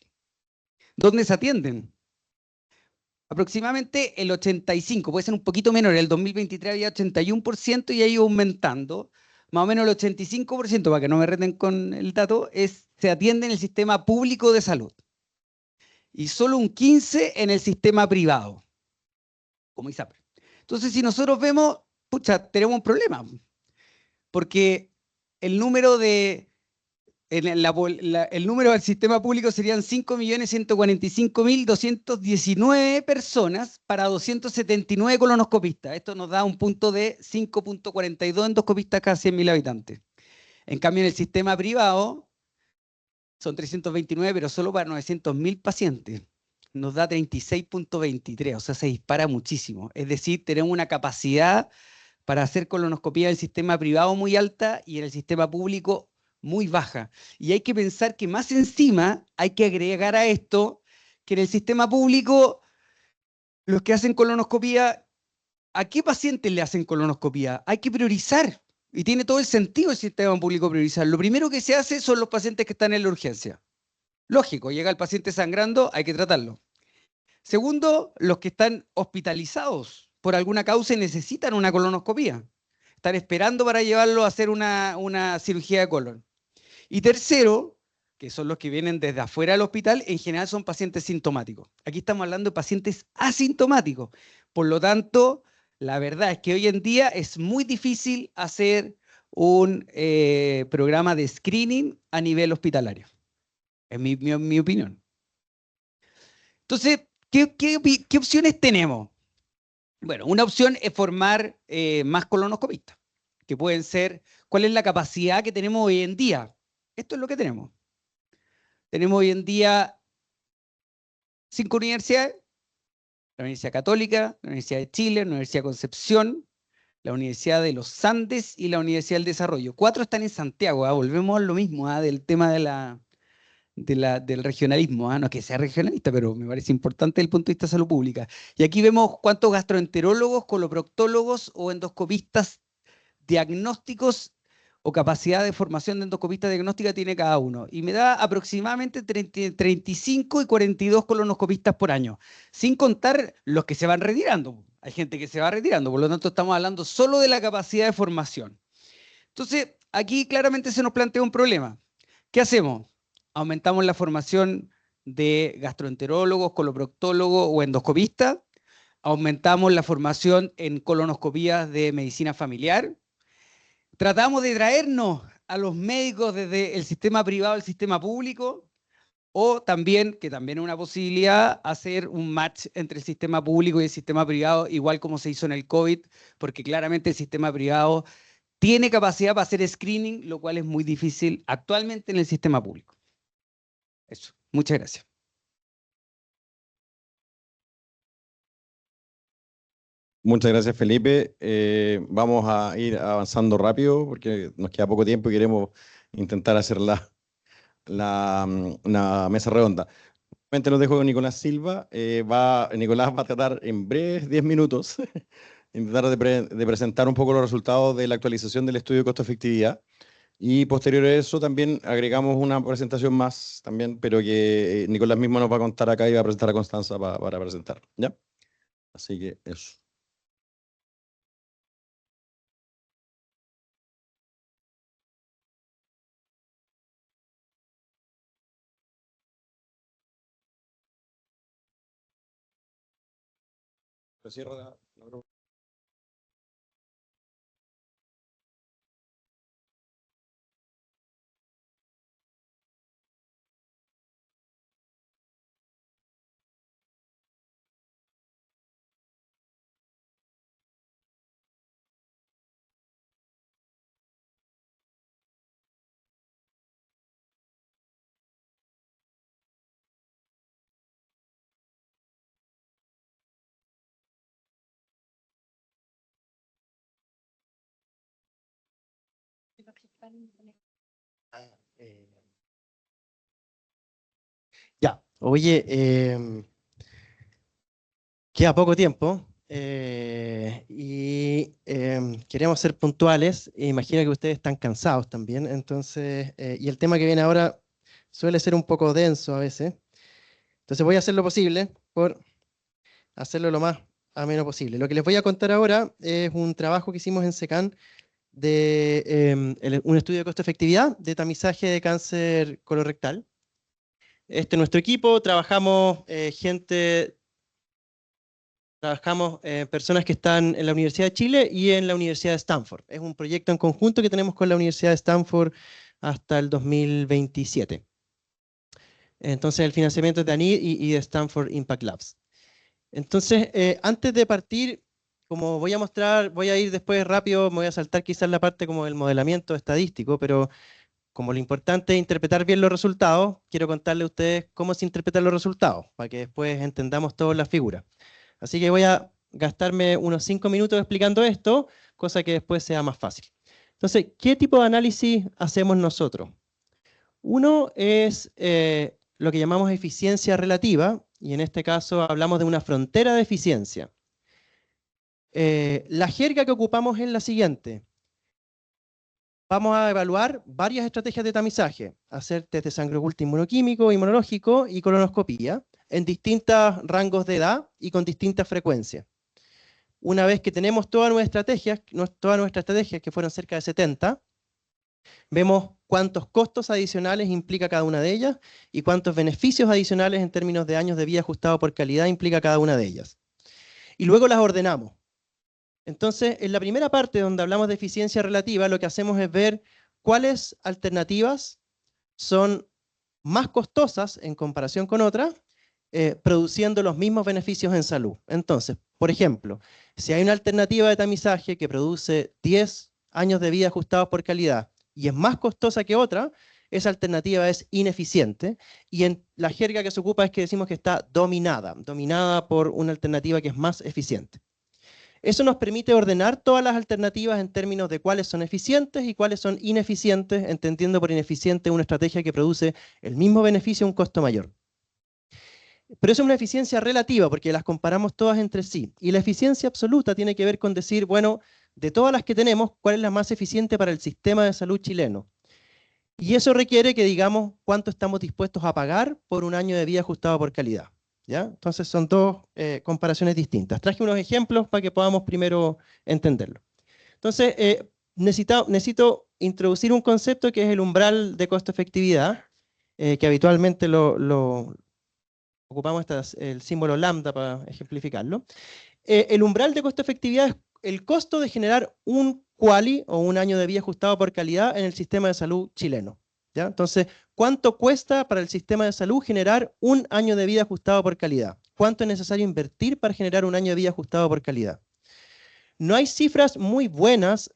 ¿Dónde se atienden? Aproximadamente el 85%, puede ser un poquito menor. En el 2023 había 81% y ha ido aumentando. Más o menos el 85%, para que no me reten con el dato, se atiende en el sistema público de salud. Y solo un 15% en el sistema privado, como ISAPRE. Entonces, si nosotros vemos, pucha, tenemos un problema. Porque el número el número del sistema público serían 5.145.219 personas para 279 colonoscopistas. Esto nos da un punto de 5.42 endoscopistas cada 100.000 habitantes. En cambio, en el sistema privado son 329, pero solo para 900.000 pacientes. Nos da 36.23, o sea, se dispara muchísimo. Es decir, tenemos una capacidad para hacer colonoscopía en el sistema privado muy alta y en el sistema público muy baja. Y hay que pensar que más encima hay que agregar a esto que en el sistema público los que hacen colonoscopía, ¿a qué pacientes le hacen colonoscopía? Hay que priorizar. Y tiene todo el sentido el sistema público priorizar. Lo primero que se hace son los pacientes que están en la urgencia. Lógico, llega el paciente sangrando, hay que tratarlo. Segundo, los que están hospitalizados por alguna causa y necesitan una colonoscopía. Están esperando para llevarlo a hacer una cirugía de colon. Y tercero, que son los que vienen desde afuera del hospital, en general son pacientes sintomáticos. Aquí estamos hablando de pacientes asintomáticos. Por lo tanto, la verdad es que hoy en día es muy difícil hacer un programa de screening a nivel hospitalario. Es mi opinión. Entonces, ¿qué opciones tenemos? Bueno, una opción es formar más colonoscopistas, que pueden ser, ¿cuál es la capacidad que tenemos hoy en día? Esto es lo que tenemos. Tenemos hoy en día 5 universidades: la Universidad Católica, la Universidad de Chile, la Universidad de Concepción, la Universidad de los Andes y la Universidad del Desarrollo. 4 están en Santiago, ¿ah? Volvemos a lo mismo, ¿ah? Del tema del regionalismo, ¿ah? No es que sea regionalista, pero me parece importante desde el punto de vista de salud pública. Y aquí vemos cuántos gastroenterólogos, coloproctólogos o endoscopistas diagnósticos o capacidad de formación de endoscopista diagnóstica tiene cada uno. Y me da aproximadamente 35 y 42 colonoscopistas por año, sin contar los que se van retirando. Hay gente que se va retirando, por lo tanto estamos hablando solo de la capacidad de formación. Entonces, aquí claramente se nos plantea un problema. ¿Qué hacemos? Aumentamos la formación de gastroenterólogos, coloproctólogos o endoscopistas. Aumentamos la formación en colonoscopías de medicina familiar. Tratamos de traernos a los médicos desde el sistema privado al sistema público, o también, que también es una posibilidad, hacer un match entre el sistema público y el sistema privado, igual como se hizo en el COVID, porque claramente el sistema privado tiene capacidad para hacer screening, lo cual es muy difícil actualmente en el sistema público. Eso. Muchas gracias. Muchas gracias, Felipe. Vamos a ir avanzando rápido porque nos queda poco tiempo y queremos intentar hacer una mesa redonda. Nuevamente nos dejo con Nicolás Silva. Nicolás va a tratar en breves 10 minutos intentar de presentar un poco los resultados de la actualización del estudio de costo-efectividad. Y posterior a eso también agregamos una presentación más también, pero que Nicolás mismo nos va a contar acá y va a presentar a Constanza para presentar. ¿Ya? Así que eso. Cierro la Ya, oye, queda poco tiempo y queremos ser puntuales. Imagino que ustedes están cansados también, entonces, y el tema que viene ahora suele ser un poco denso a veces. Entonces voy a hacer lo posible por hacerlo lo más ameno posible. Lo que les voy a contar ahora es un trabajo que hicimos en SECAN de un estudio de costo-efectividad de tamizaje de cáncer colorectal. Nuestro equipo, trabajamos personas que están en la Universidad de Chile y en la Universidad de Stanford. Es un proyecto en conjunto que tenemos con la Universidad de Stanford hasta el 2027. Entonces el financiamiento es de ANID y de Stanford Impact Labs. Entonces, antes de partir, como voy a ir después rápido, me voy a saltar quizás la parte como del modelamiento estadístico, pero como lo importante es interpretar bien los resultados, quiero contarle a ustedes cómo se interpretan los resultados, para que después entendamos todas las figuras. Así que voy a gastarme unos 5 minutos explicando esto, cosa que después sea más fácil. Entonces, ¿qué tipo de análisis hacemos nosotros? Uno es lo que llamamos eficiencia relativa, y en este caso hablamos de una frontera de eficiencia. La jerga que ocupamos es la siguiente. Vamos a evaluar varias estrategias de tamizaje, hacer test de sangre oculta inmunoquímico, inmunológico y colonoscopía en distintos rangos de edad y con distintas frecuencias. Una vez que tenemos todas nuestras estrategias, que fueron cerca de 70, vemos cuántos costos adicionales implica cada una de ellas y cuántos beneficios adicionales en términos de años de vida ajustado por calidad implica cada una de ellas. Y luego las ordenamos. Entonces, en la primera parte donde hablamos de eficiencia relativa, lo que hacemos es ver cuáles alternativas son más costosas en comparación con otras, produciendo los mismos beneficios en salud. Entonces, por ejemplo, si hay una alternativa de tamizaje que produce 10 años de vida ajustados por calidad y es más costosa que otra, esa alternativa es ineficiente, y en la jerga que se ocupa es que decimos que está dominada por una alternativa que es más eficiente. Eso nos permite ordenar todas las alternativas en términos de cuáles son eficientes y cuáles son ineficientes, entendiendo por ineficiente una estrategia que produce el mismo beneficio a un costo mayor. Pero eso es una eficiencia relativa, porque las comparamos todas entre sí. Y la eficiencia absoluta tiene que ver con decir, bueno, de todas las que tenemos, ¿cuál es la más eficiente para el sistema de salud chileno? Y eso requiere que digamos cuánto estamos dispuestos a pagar por un año de vida ajustado por calidad. ¿Ya? Entonces son dos comparaciones distintas. Traje unos ejemplos para que podamos primero entenderlo. Entonces, necesito introducir un concepto que es el umbral de costo-efectividad, que habitualmente lo ocupamos el símbolo lambda para ejemplificarlo. El umbral de costo-efectividad es el costo de generar un QALY o un año de vida ajustado por calidad en el sistema de salud chileno. ¿Ya? Entonces, ¿cuánto cuesta para el sistema de salud generar un año de vida ajustado por calidad? ¿Cuánto es necesario invertir para generar un año de vida ajustado por calidad? No hay cifras muy buenas,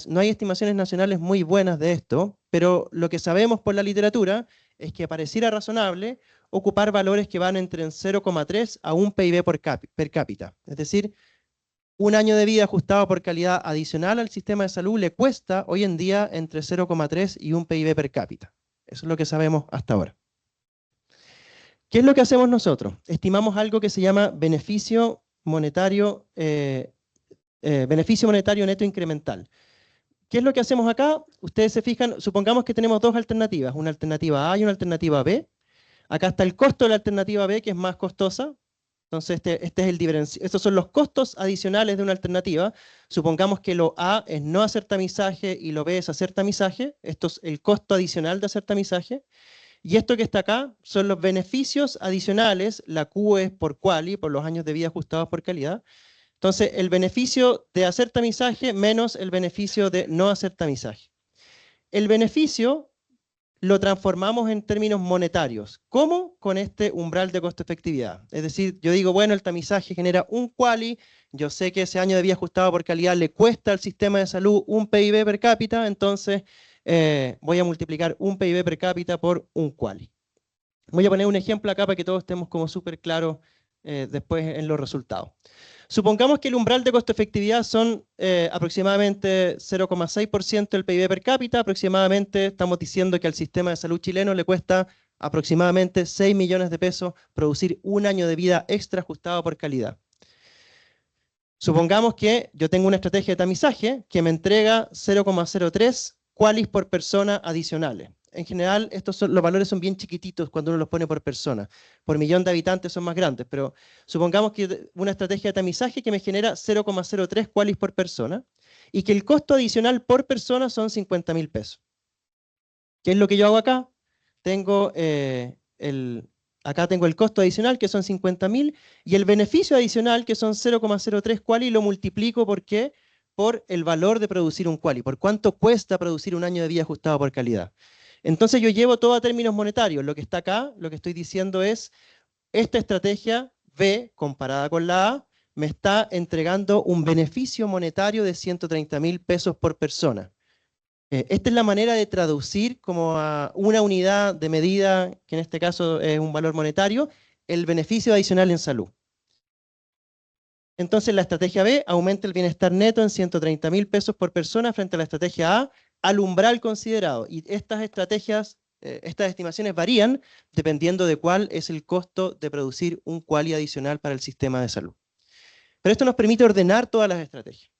no hay estimaciones nacionales muy buenas de esto, pero lo que sabemos por la literatura es que pareciera razonable ocupar valores que van entre 0,3 a 1 PIB per cápita. Es decir, un año de vida ajustado por calidad adicional al sistema de salud le cuesta hoy en día entre 0,3 y 1 PIB per cápita. Eso es lo que sabemos hasta ahora. ¿Qué es lo que hacemos nosotros? Estimamos algo que se llama beneficio monetario neto incremental. ¿Qué es lo que hacemos acá? Ustedes se fijan, supongamos que tenemos dos alternativas, una alternativa A y una alternativa B. Acá está el costo de la alternativa B, que es más costosa. Entonces, este es el diferencial. Estos son los costos adicionales de una alternativa. Supongamos que lo A es no hacer tamizaje y lo B es hacer tamizaje. Esto es el costo adicional de hacer tamizaje. Y esto que está acá son los beneficios adicionales. La Q es por QALY, por los años de vida ajustados por calidad. Entonces, el beneficio de hacer tamizaje menos el beneficio de no hacer tamizaje. El beneficio lo transformamos en términos monetarios. ¿Cómo? Con este umbral de costo-efectividad. Es decir, yo digo, bueno, el tamizaje genera un QALY, yo sé que ese año de vida ajustado por calidad le cuesta al sistema de salud un PIB per cápita, entonces voy a multiplicar un PIB per cápita por un QALY. Voy a poner un ejemplo acá para que todos estemos como súper claros después en los resultados. Supongamos que el umbral de costo-efectividad son aproximadamente 0,6% del PIB per cápita, aproximadamente estamos diciendo que al sistema de salud chileno le cuesta aproximadamente 6 millones de pesos producir un año de vida extra ajustado por calidad. Supongamos que yo tengo una estrategia de tamizaje que me entrega 0,03 qualis por persona adicionales. En general, los valores son bien chiquititos cuando uno los pone por persona. Por millón de habitantes son más grandes, pero supongamos que una estrategia de tamizaje que me genera 0,03 qualis por persona y que el costo adicional por persona son 50.000 pesos. ¿Qué es lo que yo hago acá? Acá tengo el costo adicional, que son 50.000, y el beneficio adicional, que son 0,03 quali, lo multiplico ¿por qué? Por el valor de producir un quali, por cuánto cuesta producir un año de vida ajustado por calidad. Entonces yo llevo todo a términos monetarios. Lo que está acá, lo que estoy diciendo es, esta estrategia B, comparada con la A, me está entregando un beneficio monetario de 130.000 pesos por persona. Esta es la manera de traducir como a una unidad de medida, que en este caso es un valor monetario, el beneficio adicional en salud. Entonces la estrategia B aumenta el bienestar neto en 130.000 pesos por persona frente a la estrategia A al umbral considerado. Y estas estrategias, estas estimaciones varían dependiendo de cuál es el costo de producir un quali adicional para el sistema de salud. Pero esto nos permite ordenar todas las estrategias.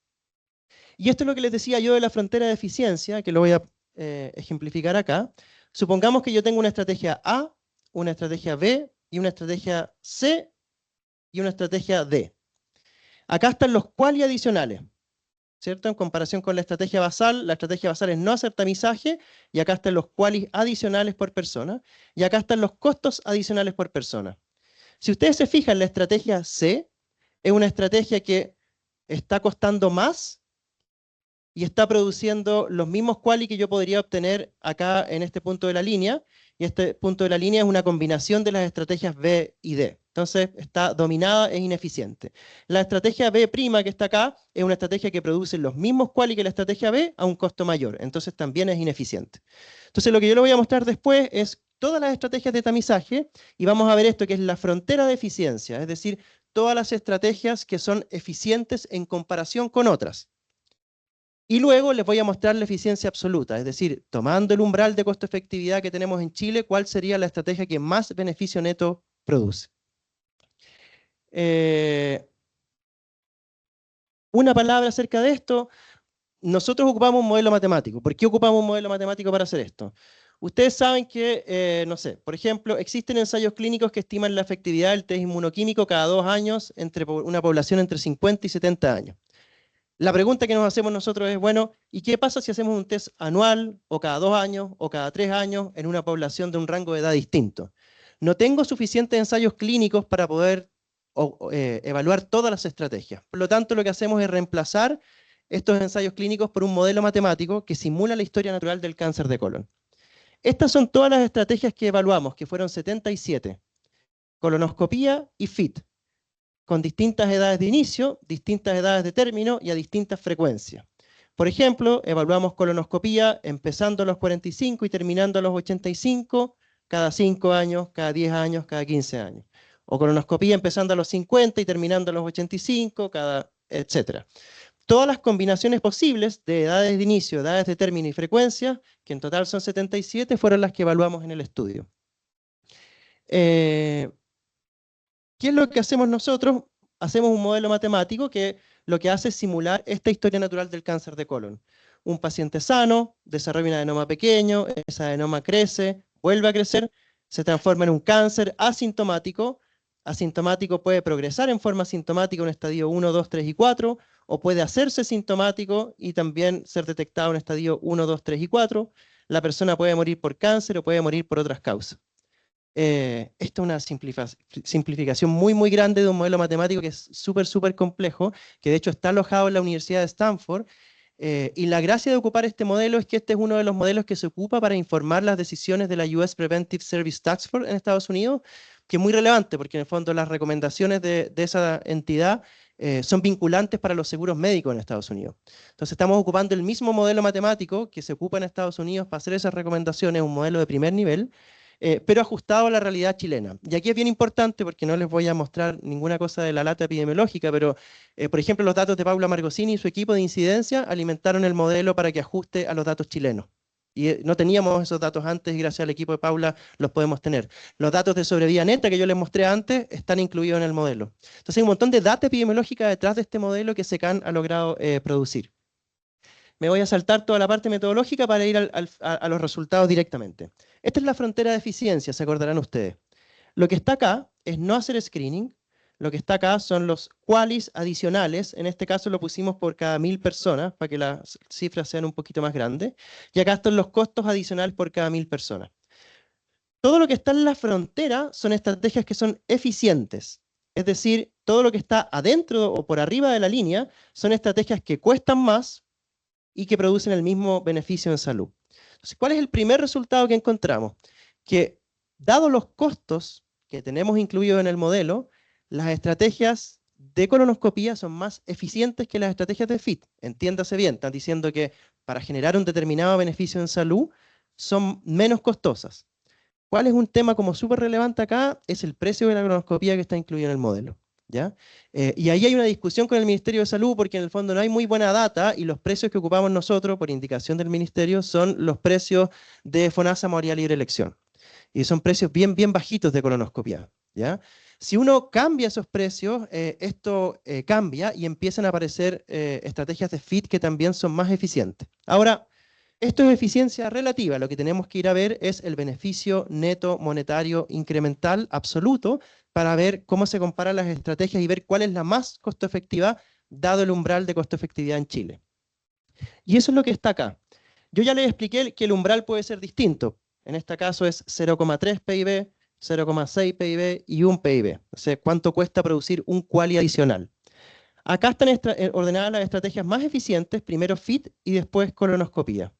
Y esto es lo que les decía yo de la frontera de eficiencia, que lo voy a ejemplificar acá. Supongamos que yo tengo una estrategia A, una estrategia B, y una estrategia C, y una estrategia D. Acá están los quali adicionales, ¿cierto? En comparación con la estrategia basal es no hacer tamizaje, y acá están los qualis adicionales por persona, y acá están los costos adicionales por persona. Si ustedes se fijan, la estrategia C es una estrategia que está costando más y está produciendo los mismos quali que yo podría obtener acá en este punto de la línea, y este punto de la línea es una combinación de las estrategias B y D. Entonces está dominada, es ineficiente. La estrategia B' que está acá es una estrategia que produce los mismos quali que la estrategia B a un costo mayor, entonces también es ineficiente. Entonces lo que yo le voy a mostrar después es todas las estrategias de tamizaje, y vamos a ver esto que es la frontera de eficiencia, es decir, todas las estrategias que son eficientes en comparación con otras. Y luego les voy a mostrar la eficiencia absoluta, es decir, tomando el umbral de costo-efectividad que tenemos en Chile, cuál sería la estrategia que más beneficio neto produce. Una palabra acerca de esto. Nosotros ocupamos un modelo matemático. ¿Por qué ocupamos un modelo matemático para hacer esto? Ustedes saben que, no sé, por ejemplo, existen ensayos clínicos que estiman la efectividad del test inmunoquímico cada 2 años entre una población entre 50 y 70 años. La pregunta que nos hacemos nosotros es, bueno, ¿y qué pasa si hacemos un test anual, o cada 2 años, o cada 3 años, en una población de un rango de edad distinto? No tengo suficientes ensayos clínicos para poder evaluar todas las estrategias. Por lo tanto, lo que hacemos es reemplazar estos ensayos clínicos por un modelo matemático que simula la historia natural del cáncer de colon. Estas son todas las estrategias que evaluamos, que fueron 77. Colonoscopía y FIT, con distintas edades de inicio, distintas edades de término y a distintas frecuencias. Por ejemplo, evaluamos colonoscopía empezando a los 45 y terminando a los 85, cada 5 años, cada 10 años, cada 15 años. O colonoscopía empezando a los 50 y terminando a los 85, etc. Todas las combinaciones posibles de edades de inicio, edades de término y frecuencia, que en total son 77, fueron las que evaluamos en el estudio. ¿Qué es lo que hacemos nosotros? Hacemos un modelo matemático que lo que hace es simular esta historia natural del cáncer de colon. Un paciente sano desarrolla un adenoma pequeño, ese adenoma crece, vuelve a crecer, se transforma en un cáncer asintomático. Asintomático puede progresar en forma asintomática en un estadio 1, 2, 3 y 4, o puede hacerse sintomático y también ser detectado en estadio 1, 2, 3 y 4. La persona puede morir por cáncer o puede morir por otras causas. Esta es una simplificación muy, muy grande de un modelo matemático que es súper complejo, que de hecho está alojado en la Universidad de Stanford, y la gracia de ocupar este modelo es que este es uno de los modelos que se ocupa para informar las decisiones de la US Preventive Service Task Force en Estados Unidos, que es muy relevante porque en el fondo las recomendaciones de esa entidad son vinculantes para los seguros médicos en Estados Unidos. Entonces estamos ocupando el mismo modelo matemático que se ocupa en Estados Unidos para hacer esas recomendaciones, un modelo de primer nivel, pero ajustado a la realidad chilena. Y aquí es bien importante porque no les voy a mostrar ninguna cosa de la lata epidemiológica, pero por ejemplo los datos de Paula Margosini y su equipo de incidencia alimentaron el modelo para que ajuste a los datos chilenos. Y no teníamos esos datos antes y gracias al equipo de Paula los podemos tener. Los datos de sobrevida neta que yo les mostré antes están incluidos en el modelo. Entonces hay un montón de data epidemiológica detrás de este modelo que SECAN ha logrado producir. Me voy a saltar toda la parte metodológica para ir a los resultados directamente. Esta es la frontera de eficiencia, se acordarán ustedes. Lo que está acá es no hacer screening. Lo que está acá son los qualis adicionales. En este caso lo pusimos por cada 1000 personas para que las cifras sean un poquito más grandes. Y acá están los costos adicionales por cada 1000 personas. Todo lo que está en la frontera son estrategias que son eficientes. Es decir, todo lo que está adentro o por arriba de la línea son estrategias que cuestan más y que producen el mismo beneficio en salud. Entonces, ¿cuál es el primer resultado que encontramos? Que, dados los costos que tenemos incluidos en el modelo, las estrategias de colonoscopía son más eficientes que las estrategias de FIT. Entiéndase bien, están diciendo que para generar un determinado beneficio en salud son menos costosas. ¿Cuál es un tema como súper relevante acá? Es el precio de la colonoscopía que está incluido en el modelo. ¿Ya? Y ahí hay una discusión con el Ministerio de Salud porque en el fondo no hay muy buena data y los precios que ocupamos nosotros por indicación del Ministerio son los precios de FONASA Movilidad Libre Elección. Y son precios bien, bien bajitos de colonoscopía. ¿Ya? Si uno cambia esos precios, esto cambia y empiezan a aparecer estrategias de FIT que también son más eficientes. Ahora, esto es eficiencia relativa. Lo que tenemos que ir a ver es el beneficio neto monetario incremental absoluto para ver cómo se comparan las estrategias y ver cuál es la más costo efectiva dado el umbral de costo efectividad en Chile. Y eso es lo que está acá. Yo ya les expliqué que el umbral puede ser distinto. En este caso es 0,3 PIB, 0,6 PIB y 1 PIB. O sea, cuánto cuesta producir un quali adicional. Acá están ordenadas las estrategias más eficientes, primero FIT y después colonoscopía.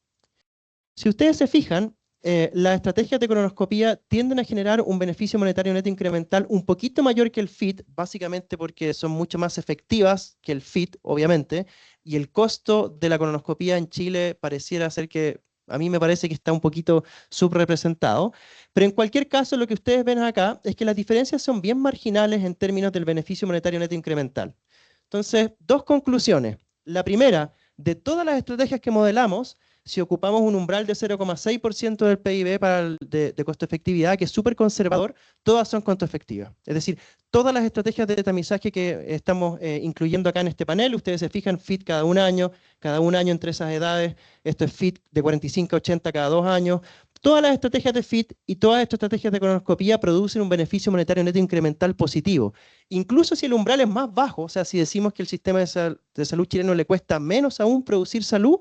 Si ustedes se fijan, las estrategias de colonoscopía tienden a generar un beneficio monetario neto incremental un poquito mayor que el FIT, básicamente porque son mucho más efectivas que el FIT, obviamente, y el costo de la colonoscopía en Chile pareciera ser que, a mí me parece que está un poquito subrepresentado, pero en cualquier caso lo que ustedes ven acá es que las diferencias son bien marginales en términos del beneficio monetario neto incremental. Entonces, dos conclusiones. La primera, de todas las estrategias que modelamos, si ocupamos un umbral de 0,6% del PIB de costo efectividad, que es súper conservador, todas son costo efectivas. Es decir, todas las estrategias de tamizaje que estamos incluyendo acá en este panel, ustedes se fijan, FIT cada un año entre esas edades, esto es FIT de 45 a 80 cada 2 años, todas las estrategias de FIT y todas estas estrategias de colonoscopía producen un beneficio monetario neto incremental positivo. Incluso si el umbral es más bajo, o sea, si decimos que el sistema de salud chileno le cuesta menos aún producir salud,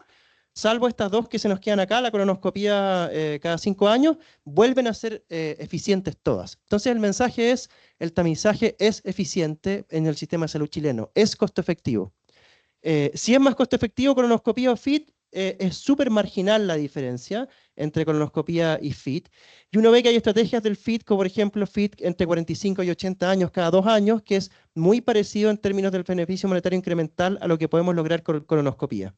salvo estas dos que se nos quedan acá, la colonoscopía cada 5 años, vuelven a ser eficientes todas. Entonces el mensaje es, el tamizaje es eficiente en el sistema de salud chileno, es costo efectivo. Si es más costo efectivo colonoscopía o FIT, es súper marginal la diferencia entre colonoscopía y FIT. Y uno ve que hay estrategias del FIT, como por ejemplo FIT entre 45 y 80 años cada 2 años, que es muy parecido en términos del beneficio monetario incremental a lo que podemos lograr con colonoscopía.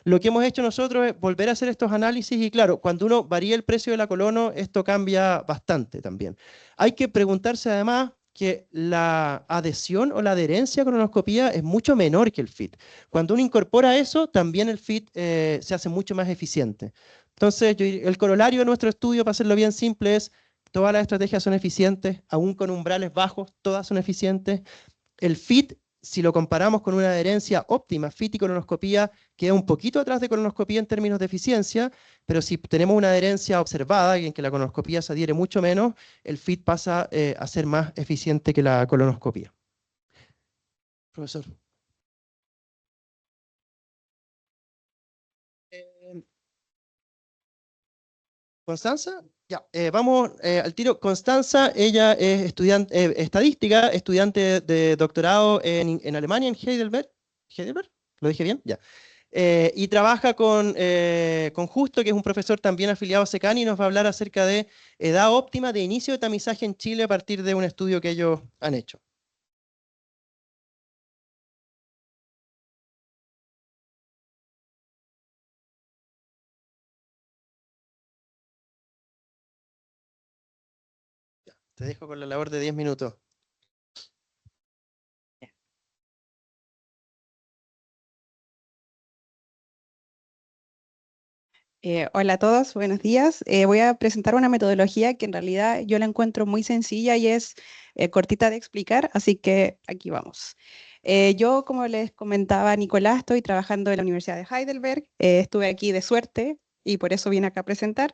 Lo que hemos hecho nosotros es volver a hacer estos análisis y claro, cuando uno varía el precio de la colono, esto cambia bastante también. Hay que preguntarse además que la adhesión o la adherencia a colonoscopía es mucho menor que el FIT. Cuando uno incorpora eso, también el FIT se hace mucho más eficiente. Entonces, el corolario de nuestro estudio, para hacerlo bien simple, es todas las estrategias son eficientes, aún con umbrales bajos, todas son eficientes. El FIT, si lo comparamos con una adherencia óptima, FIT y colonoscopía, queda un poquito atrás de colonoscopía en términos de eficiencia, pero si tenemos una adherencia observada, en que la colonoscopía se adhiere mucho menos, el FIT pasa a ser más eficiente que la colonoscopía. Profesor. Constanza, ya, vamos al tiro. Constanza, ella es estudiante estadística, estudiante de doctorado en Alemania, en Heidelberg. ¿Heidelberg? ¿Lo dije bien? Ya. Y trabaja con Justo, que es un profesor también afiliado a SECAN, y nos va a hablar acerca de edad óptima de inicio de tamizaje en Chile a partir de un estudio que ellos han hecho. Te dejo con la labor de 10 minutos. Hola a todos, buenos días. Voy a presentar una metodología que en realidad yo la encuentro muy sencilla y es cortita de explicar, así que aquí vamos. Yo, como les comentaba Nicolás, estoy trabajando en la Universidad de Heidelberg. Estuve aquí de suerte y por eso vine acá a presentar.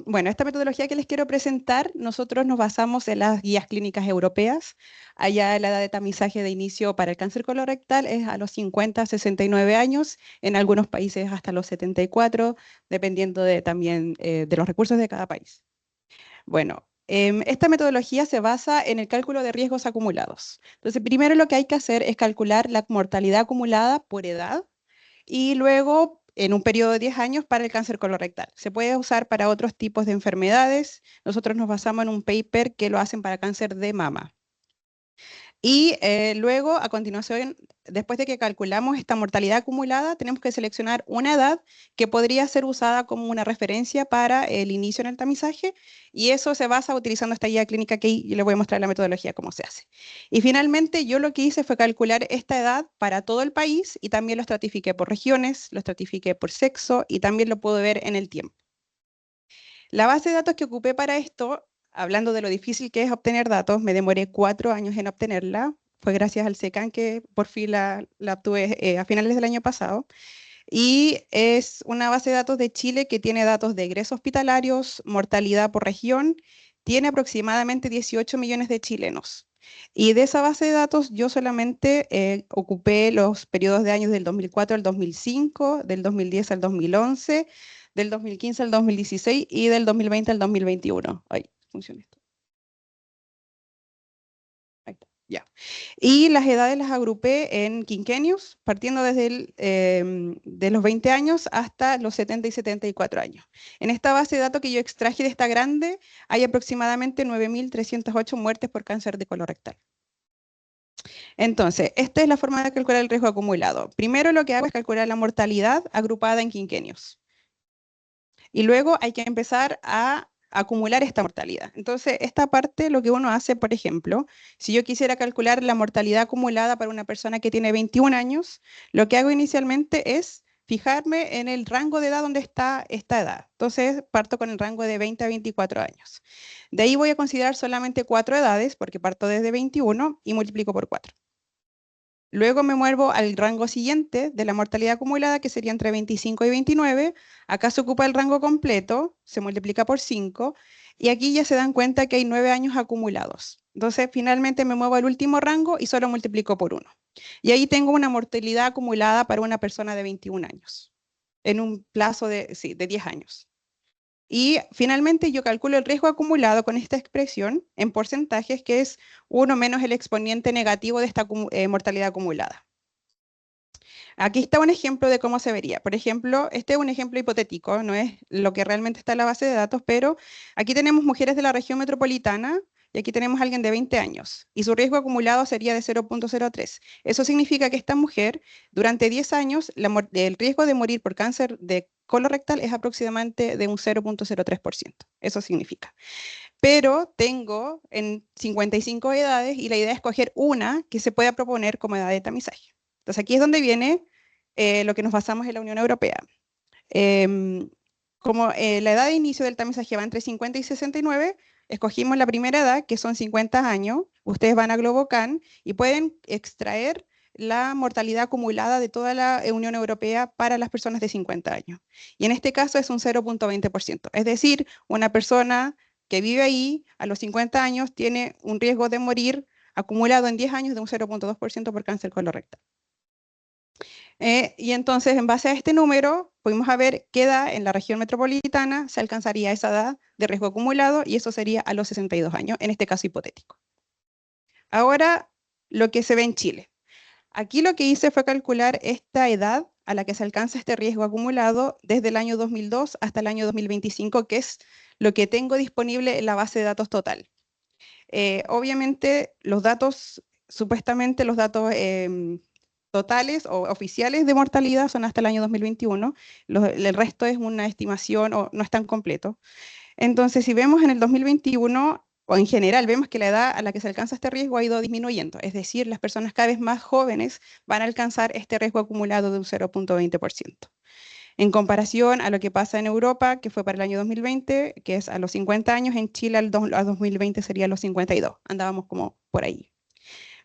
Bueno, esta metodología que les quiero presentar, nosotros nos basamos en las guías clínicas europeas. Allá la edad de tamizaje de inicio para el cáncer colorectal es a los 50, 69 años, en algunos países hasta los 74, dependiendo también de los recursos de cada país. Bueno, esta metodología se basa en el cálculo de riesgos acumulados. Entonces, primero lo que hay que hacer es calcular la mortalidad acumulada por edad, y luego en un periodo de 10 años para el cáncer colorectal. Se puede usar para otros tipos de enfermedades. Nosotros nos basamos en un paper que lo hacen para cáncer de mama. Y luego, a continuación, después de que calculamos esta mortalidad acumulada, tenemos que seleccionar una edad que podría ser usada como una referencia para el inicio en el tamizaje, y eso se basa utilizando esta guía clínica que yo les voy a mostrar la metodología cómo se hace. Y finalmente, yo lo que hice fue calcular esta edad para todo el país y también lo estratifiqué por regiones, lo estratifiqué por sexo y también lo puedo ver en el tiempo. La base de datos que ocupé para esto, hablando de lo difícil que es obtener datos, me demoré 4 años en obtenerla. Fue gracias al SECAN que por fin la obtuve a finales del año pasado. Y es una base de datos de Chile que tiene datos de egresos hospitalarios, mortalidad por región, tiene aproximadamente 18 millones de chilenos. Y de esa base de datos yo solamente ocupé los periodos de años del 2004 al 2005, del 2010 al 2011, del 2015 al 2016 y del 2020 al 2021. Ay, funciona esto. Ahí está, ya. Y las edades las agrupé en quinquenios, partiendo desde de los 20 años hasta los 70 y 74 años. En esta base de datos que yo extraje de esta grande, hay aproximadamente 9.308 muertes por cáncer de colorectal. Entonces, esta es la forma de calcular el riesgo acumulado. Primero lo que hago es calcular la mortalidad agrupada en quinquenios. Y luego hay que empezar a acumular esta mortalidad. Entonces, esta parte lo que uno hace, por ejemplo, si yo quisiera calcular la mortalidad acumulada para una persona que tiene 21 años, lo que hago inicialmente es fijarme en el rango de edad donde está esta edad. Entonces, parto con el rango de 20 a 24 años. De ahí voy a considerar solamente 4 edades, porque parto desde 21 y multiplico por 4. Luego me muevo al rango siguiente de la mortalidad acumulada, que sería entre 25 y 29. Acá se ocupa el rango completo, se multiplica por 5, y aquí ya se dan cuenta que hay 9 años acumulados. Entonces, finalmente me muevo al último rango y solo multiplico por 1. Y ahí tengo una mortalidad acumulada para una persona de 21 años, en un plazo de 10 años. Y finalmente yo calculo el riesgo acumulado con esta expresión en porcentajes, que es 1 menos el exponente negativo de esta mortalidad acumulada. Aquí está un ejemplo de cómo se vería. Por ejemplo, este es un ejemplo hipotético, no es lo que realmente está en la base de datos, pero aquí tenemos mujeres de la región metropolitana y aquí tenemos a alguien de 20 años y su riesgo acumulado sería de 0.03. Eso significa que esta mujer, durante 10 años, el riesgo de morir por cáncer de colorectal es aproximadamente de un 0.03%. Eso significa. Pero tengo en 55 edades y la idea es escoger una que se pueda proponer como edad de tamizaje. Entonces aquí es donde viene lo que nos basamos en la Unión Europea. Como la edad de inicio del tamizaje va entre 50 y 69, escogimos la primera edad, que son 50 años. Ustedes van a Globocan y pueden extraer la mortalidad acumulada de toda la Unión Europea para las personas de 50 años. Y en este caso es un 0.20%. Es decir, una persona que vive ahí a los 50 años tiene un riesgo de morir acumulado en 10 años de un 0.2% por cáncer colorectal. Y entonces, en base a este número, pudimos ver qué edad en la región metropolitana se alcanzaría esa edad de riesgo acumulado, y eso sería a los 62 años, en este caso hipotético. Ahora, lo que se ve en Chile. Aquí lo que hice fue calcular esta edad a la que se alcanza este riesgo acumulado desde el año 2002 hasta el año 2025, que es lo que tengo disponible en la base de datos total. Obviamente, los datos, supuestamente los datos totales o oficiales de mortalidad son hasta el año 2021, el resto es una estimación o no es tan completo. Entonces, si vemos en el 2021, o en general, vemos que la edad a la que se alcanza este riesgo ha ido disminuyendo. Es decir, las personas cada vez más jóvenes van a alcanzar este riesgo acumulado de un 0,20%. En comparación a lo que pasa en Europa, que fue para el año 2020, que es a los 50 años, en Chile a 2020 sería a los 52. Andábamos como por ahí.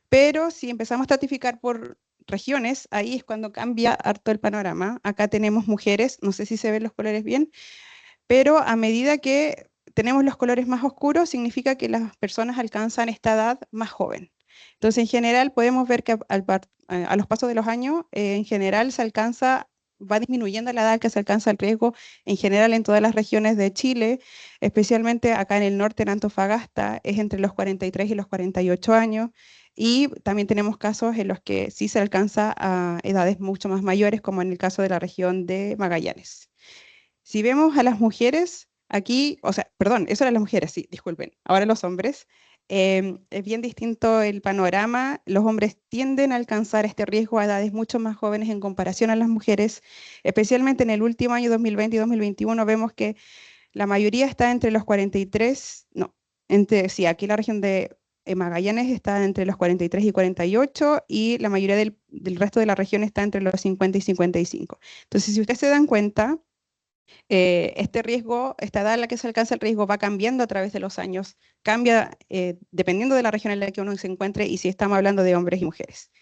Pero si empezamos a estratificar por regiones, ahí es cuando cambia harto el panorama. Acá tenemos mujeres, no sé si se ven los colores bien, pero a medida que tenemos los colores más oscuros, significa que las personas alcanzan esta edad más joven. Entonces, en general, podemos ver que a los pasos de los años, en general va disminuyendo la edad que se alcanza el riesgo, en general en todas las regiones de Chile, especialmente acá en el norte, en Antofagasta, es entre los 43 y los 48 años, y también tenemos casos en los que sí se alcanza a edades mucho más mayores, como en el caso de la región de Magallanes. Si vemos a las mujeres, aquí, o sea, perdón, eso eran las mujeres, sí, disculpen. Ahora los hombres, es bien distinto el panorama. Los hombres tienden a alcanzar este riesgo a edades mucho más jóvenes en comparación a las mujeres, especialmente en el último año 2020 y 2021 vemos que la mayoría está entre los 43, no, sí, aquí la región de Magallanes está entre los 43 y 48 y la mayoría del resto de la región está entre los 50 y 55. Entonces, si ustedes se dan cuenta, este riesgo, esta edad en la que se alcanza el riesgo va cambiando a través de los años, cambia dependiendo de la región en la que uno se encuentre y si estamos hablando de hombres y mujeres.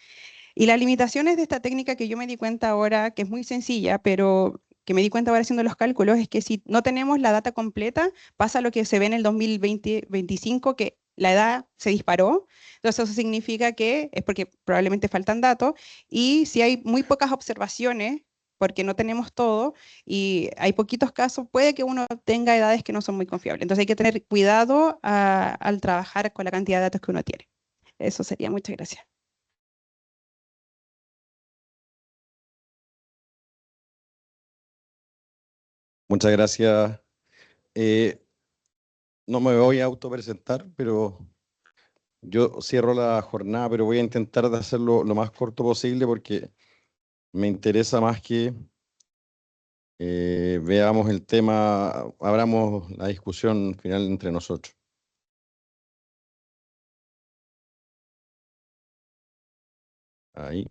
Y las limitaciones de esta técnica que yo me di cuenta ahora, que es muy sencilla, pero que me di cuenta ahora haciendo los cálculos, es que si no tenemos la data completa, pasa lo que se ve en el 2020-25, que la edad se disparó. Entonces eso significa que es porque probablemente faltan datos, y si hay muy pocas observaciones, porque no tenemos todo, y hay poquitos casos, puede que uno tenga edades que no son muy confiables. Entonces hay que tener cuidado al trabajar con la cantidad de datos que uno tiene. Eso sería. Muchas gracias. Muchas gracias. No me voy a autopresentar, pero yo cierro la jornada, pero voy a intentar de hacerlo lo más corto posible porque me interesa más que veamos el tema, abramos la discusión final entre nosotros. Ahí.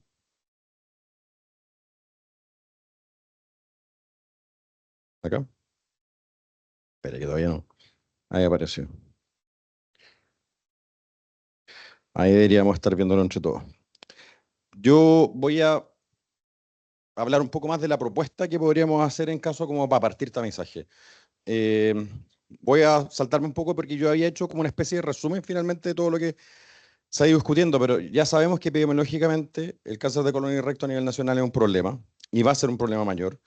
Acá. Espera que todavía no. Ahí apareció. Ahí deberíamos estar viéndolo entre todos. Yo voy a hablar un poco más de la propuesta que podríamos hacer en caso como para partir tamizaje. Voy a saltarme un poco porque yo había hecho como una especie de resumen finalmente de todo lo que se ha ido discutiendo, pero ya sabemos que epidemiológicamente el cáncer de colon y recto a nivel nacional es un problema y va a ser un problema mayor.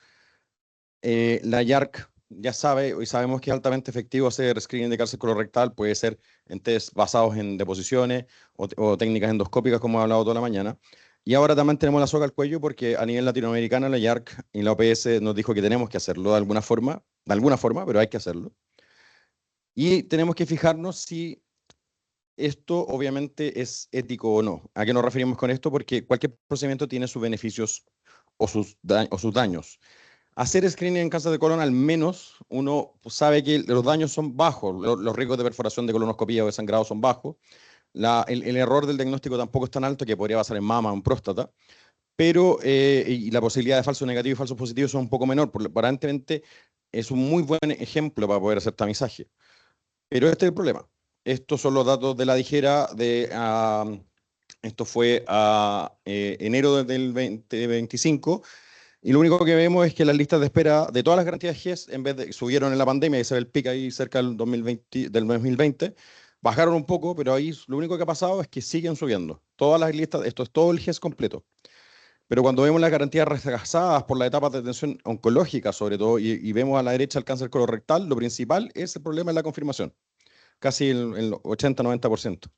La YARC ya sabe y sabemos que es altamente efectivo hacer screening de cáncer colorectal, puede ser en test basados en deposiciones o técnicas endoscópicas como he hablado toda la mañana. Y ahora también tenemos la soga al cuello porque a nivel latinoamericano la YARC y la OPS nos dijo que tenemos que hacerlo de alguna forma, pero hay que hacerlo. Y tenemos que fijarnos si esto obviamente es ético o no. ¿A qué nos referimos con esto? Porque cualquier procedimiento tiene sus beneficios o sus daños. Hacer screening en cáncer de colon, al menos uno sabe que los daños son bajos, los riesgos de perforación de colonoscopía o de sangrado son bajos. El error del diagnóstico tampoco es tan alto, que podría pasar en mama o en próstata, pero y la posibilidad de falso negativo y falso positivo son un poco menor. Aparentemente es un muy buen ejemplo para poder hacer tamizaje. Pero este es el problema. Estos son los datos de la dijera esto fue a enero del 2025. Y lo único que vemos es que las listas de espera de todas las garantías GES, en vez de subieron en la pandemia, y se ve el pico ahí cerca del 2020, bajaron un poco, pero ahí lo único que ha pasado es que siguen subiendo. Todas las listas, esto es todo el GES completo. Pero cuando vemos las garantías retrasadas por las etapas de atención oncológica, sobre todo, y vemos a la derecha el cáncer colorectal, lo principal es el problema de la confirmación, casi el 80-90%.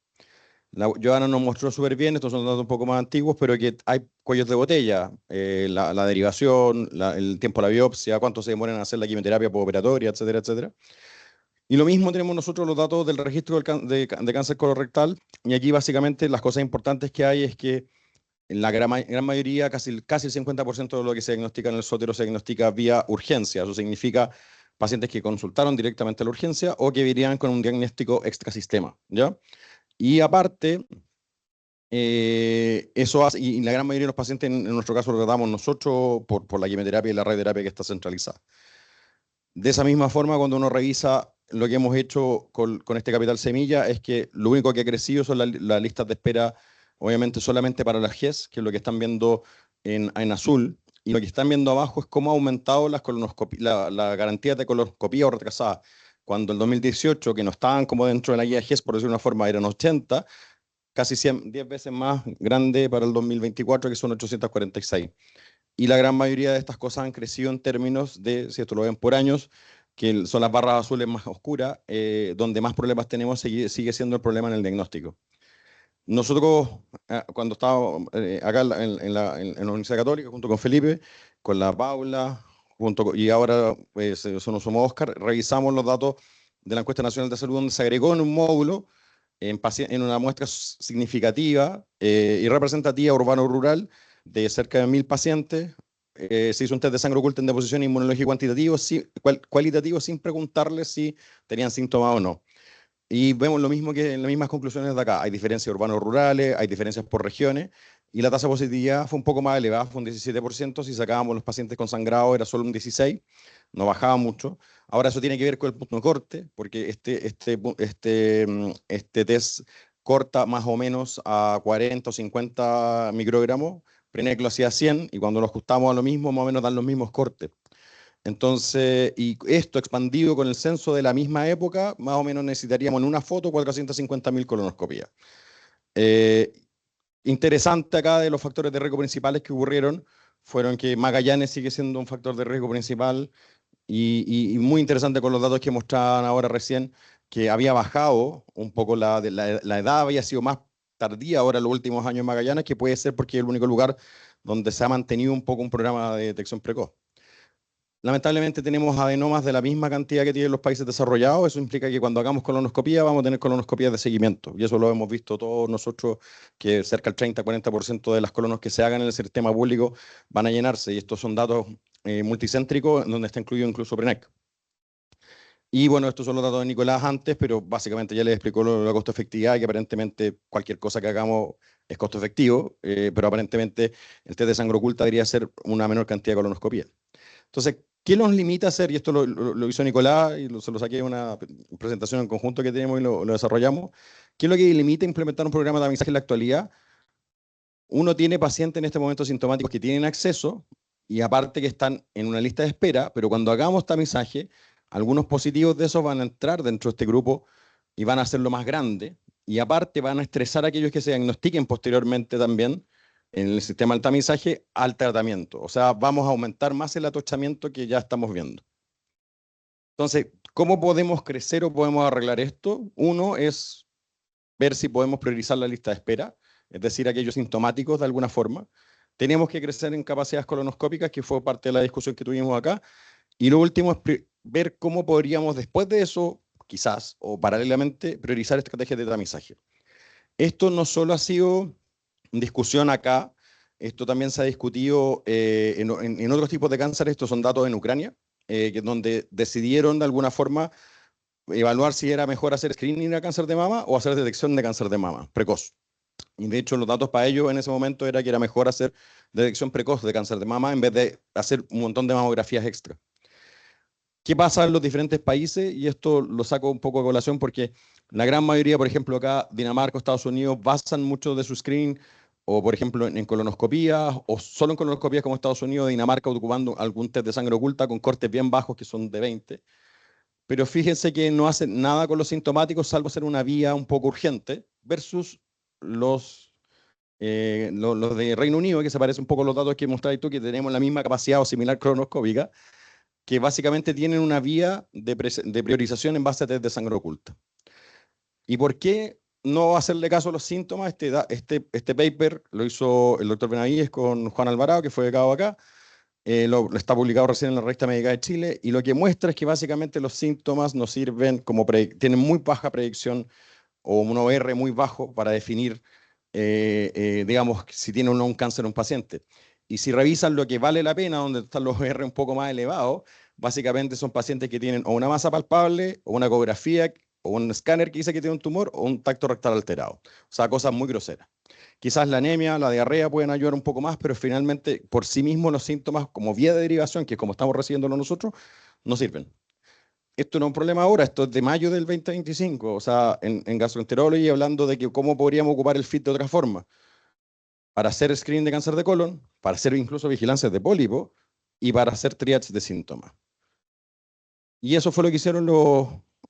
La Joana nos mostró súper bien, estos son datos un poco más antiguos, pero que hay cuellos de botella, la derivación, el tiempo de la biopsia, cuánto se demoran en hacer la quimioterapia postoperatoria, etcétera, etcétera. Y lo mismo tenemos nosotros los datos del registro de cáncer colorectal, y aquí básicamente las cosas importantes que hay es que en la gran mayoría, casi el 50% de lo que se diagnostica en el sótero se diagnostica vía urgencia. Eso significa pacientes que consultaron directamente a la urgencia o que virían con un diagnóstico extrasistema, ¿ya? Y aparte, eso hace, y la gran mayoría de los pacientes, en nuestro caso, lo tratamos nosotros por la quimioterapia y la radioterapia que está centralizada. De esa misma forma, cuando uno revisa lo que hemos hecho con este capital semilla, es que lo único que ha crecido son las listas de espera, obviamente solamente para las GES, que es lo que están viendo en azul, y lo que están viendo abajo es cómo ha aumentado la garantía de colonoscopía o retrasada. Cuando en 2018, que no estaban como dentro de la guía GES, por decirlo de una forma, eran 80, casi 10 veces más grande para el 2024, que son 846. Y la gran mayoría de estas cosas han crecido en términos de, si esto lo ven por años, que son las barras azules más oscuras, donde más problemas tenemos sigue siendo el problema en el diagnóstico. Nosotros, cuando estábamos acá en la Universidad Católica, junto con Felipe, con la Paula, y ahora somos Oscar, revisamos los datos de la Encuesta Nacional de Salud, donde se agregó en un módulo, en una muestra significativa y representativa urbano-rural, de cerca de 1000 pacientes, se hizo un test de sangre oculta en deposición inmunológica cualitativo sin preguntarles si tenían síntomas o no. Y vemos lo mismo que en las mismas conclusiones de acá. Hay diferencias urbanos-rurales, hay diferencias por regiones, y la tasa de positividad fue un poco más elevada, fue un 17%. Si sacábamos los pacientes con sangrado era solo un 16%, no bajaba mucho. Ahora eso tiene que ver con el punto de corte, porque este test corta más o menos a 40 o 50 microgramos, Prenec lo hacía 100, y cuando lo ajustamos a lo mismo, más o menos dan los mismos cortes. Entonces, y esto expandido con el censo de la misma época, más o menos necesitaríamos en una foto 450.000 colonoscopías. Interesante acá de los factores de riesgo principales que ocurrieron, fueron que Magallanes sigue siendo un factor de riesgo principal, y muy interesante con los datos que mostraban ahora recién, que había bajado un poco la edad, había sido más tardía ahora en los últimos años en Magallanes, que puede ser porque es el único lugar donde se ha mantenido un poco un programa de detección precoz. Lamentablemente tenemos adenomas de la misma cantidad que tienen los países desarrollados. Eso implica que cuando hagamos colonoscopía vamos a tener colonoscopías de seguimiento. Y eso lo hemos visto todos nosotros, que cerca del 30-40% de las colonos que se hagan en el sistema público van a llenarse. Y estos son datos multicéntricos, donde está incluido incluso Prenec. Y bueno, estos son los datos de Nicolás antes, pero básicamente ya les explicó la costo efectividad, que aparentemente cualquier cosa que hagamos es costo efectivo, pero aparentemente el test de sangre oculta debería ser una menor cantidad de colonoscopía. Entonces, ¿qué nos limita a hacer? Y esto lo hizo Nicolás, y se lo saqué en una presentación en conjunto que tenemos y lo desarrollamos. ¿Qué es lo que limita a implementar un programa de tamizaje en la actualidad? Uno tiene pacientes en este momento sintomáticos que tienen acceso, y aparte que están en una lista de espera, pero cuando hagamos tamizaje, algunos positivos de esos van a entrar dentro de este grupo y van a hacerlo más grande, y aparte van a estresar a aquellos que se diagnostiquen posteriormente también en el sistema del tamizaje al tratamiento. O sea, vamos a aumentar más el atochamiento que ya estamos viendo. Entonces, ¿cómo podemos crecer o podemos arreglar esto? Uno es ver si podemos priorizar la lista de espera, es decir, aquellos sintomáticos de alguna forma. Tenemos que crecer en capacidades colonoscópicas, que fue parte de la discusión que tuvimos acá. Y lo último es ver cómo podríamos, después de eso, quizás, o paralelamente, priorizar estrategias de tamizaje. Esto no solo ha sido discusión acá, esto también se ha discutido en otros tipos de cáncer. Estos son datos en Ucrania, donde decidieron de alguna forma evaluar si era mejor hacer screening a cáncer de mama o hacer detección de cáncer de mama precoz. Y de hecho los datos para ellos en ese momento era que era mejor hacer detección precoz de cáncer de mama en vez de hacer un montón de mamografías extra. ¿Qué pasa en los diferentes países? Y esto lo saco un poco de colación porque la gran mayoría, por ejemplo, acá, Dinamarca, Estados Unidos, basan mucho de su screening, o por ejemplo en colonoscopías, o solo en colonoscopías como Estados Unidos, Dinamarca, ocupando algún test de sangre oculta con cortes bien bajos, que son de 20. Pero fíjense que no hacen nada con los sintomáticos, salvo hacer una vía un poco urgente, versus los de Reino Unido, que se parecen un poco a los datos que mostráis tú, que tenemos la misma capacidad o similar colonoscópica, que básicamente tienen una vía de priorización en base a test de sangre oculta. ¿Y por qué no hacerle caso a los síntomas? Este paper lo hizo el doctor Benavides con Juan Alvarado, que fue becado acá, está publicado recién en la Revista Médica de Chile, y lo que muestra es que básicamente los síntomas nos sirven tienen muy baja predicción, o un OR muy bajo para definir, digamos, si tiene o no un cáncer un paciente. Y si revisan lo que vale la pena, donde están los OR un poco más elevados, básicamente son pacientes que tienen o una masa palpable, o una ecografía, o un escáner que dice que tiene un tumor, o un tacto rectal alterado. O sea, cosas muy groseras. Quizás la anemia, la diarrea pueden ayudar un poco más, pero finalmente por sí mismos los síntomas como vía de derivación, que es como estamos recibiéndolo nosotros, no sirven. Esto no es un problema ahora, esto es de mayo del 2025, o sea, en gastroenterología hablando de que cómo podríamos ocupar el FIT de otra forma, para hacer screening de cáncer de colon, para hacer incluso vigilancias de pólipo y para hacer triage de síntomas. Y eso fue lo que hicieron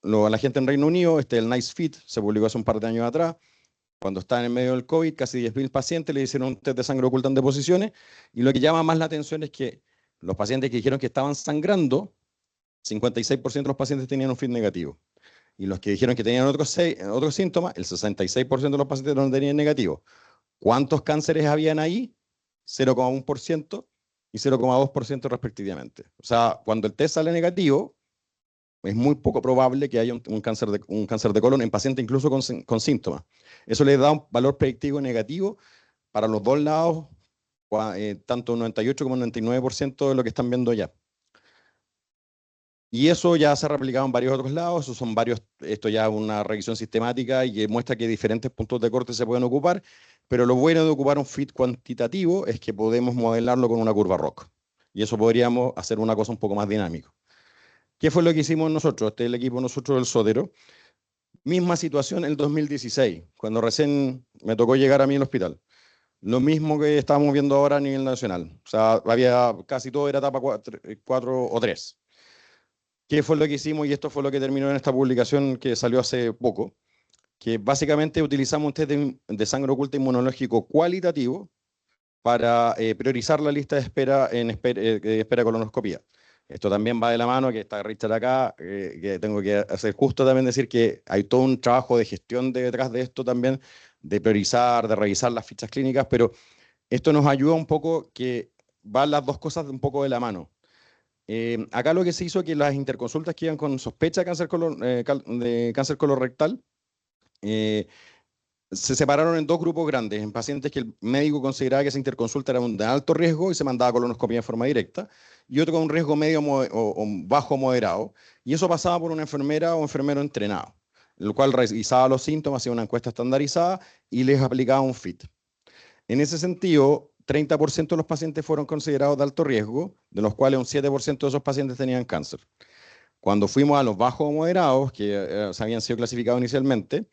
la gente en Reino Unido, el NICE FIT, se publicó hace un par de años atrás, cuando estaban en medio del COVID, casi 10.000 pacientes le hicieron un test de sangre oculta en deposiciones, y lo que llama más la atención es que los pacientes que dijeron que estaban sangrando, 56% de los pacientes tenían un FIT negativo. Y los que dijeron que tenían otros síntomas, el 66% de los pacientes no tenían negativo. ¿Cuántos cánceres habían ahí? 0,1% y 0,2% respectivamente. O sea, cuando el test sale negativo, es muy poco probable que haya un cáncer de colon en pacientes incluso con síntomas. Eso le da un valor predictivo negativo para los dos lados, tanto un 98 como un 99% de lo que están viendo ya. Y eso ya se ha replicado en varios otros lados, esto ya es una revisión sistemática y que muestra que diferentes puntos de corte se pueden ocupar, pero lo bueno de ocupar un FIT cuantitativo es que podemos modelarlo con una curva ROC. Y eso podríamos hacer una cosa un poco más dinámica. ¿Qué fue lo que hicimos nosotros? Este es el equipo nosotros del Sodero. Misma situación en el 2016, cuando recién me tocó llegar a mí al hospital. Lo mismo que estábamos viendo ahora a nivel nacional. O sea, casi todo era etapa 4 o 3. ¿Qué fue lo que hicimos? Y esto fue lo que terminó en esta publicación que salió hace poco, que básicamente utilizamos un test de sangre oculta inmunológico cualitativo para priorizar la lista de espera en espera colonoscopía. Esto también va de la mano, que está Richard acá, que tengo que hacer justo también decir que hay todo un trabajo de gestión detrás de esto también, de priorizar, de revisar las fichas clínicas, pero esto nos ayuda un poco que van las dos cosas un poco de la mano. Acá lo que se hizo es que las interconsultas que iban con sospecha de cáncer colorectal se separaron en dos grupos grandes, en pacientes que el médico consideraba que esa interconsulta era de alto riesgo y se mandaba colonoscopia en forma directa, y otro con un riesgo medio o bajo moderado, y eso pasaba por una enfermera o enfermero entrenado, el cual revisaba los síntomas, hacía una encuesta estandarizada y les aplicaba un FIT. En ese sentido, 30% de los pacientes fueron considerados de alto riesgo, de los cuales un 7% de esos pacientes tenían cáncer. Cuando fuimos a los bajos o moderados, que habían sido clasificados inicialmente,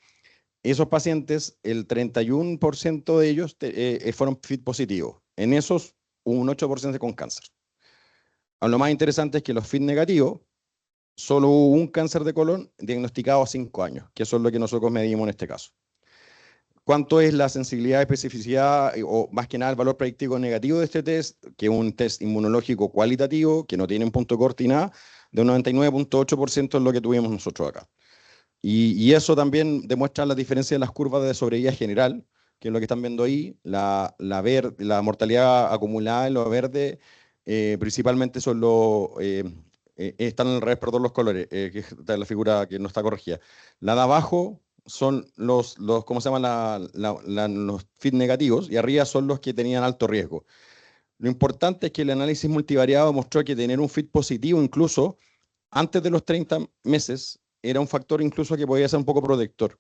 esos pacientes, el 31% de ellos fueron FIT positivos. En esos, un 8% con cáncer. Lo más interesante es que los FIT negativos, solo hubo un cáncer de colon diagnosticado a 5 años, que eso es lo que nosotros medimos en este caso. ¿Cuánto es la sensibilidad, especificidad o más que nada el valor predictivo negativo de este test? Que es un test inmunológico cualitativo, que no tiene un punto de corte y nada, de un 99,8% es lo que tuvimos nosotros acá. Y eso también demuestra la diferencia de las curvas de sobrevida general, que es lo que están viendo ahí, la mortalidad acumulada en lo verde, principalmente son están al revés, perdón, los colores, que está la figura que no está corregida. La de abajo son ¿cómo se llaman? Los FIT negativos, y arriba son los que tenían alto riesgo. Lo importante es que el análisis multivariado mostró que tener un FIT positivo incluso antes de los 30 meses era un factor incluso que podía ser un poco protector.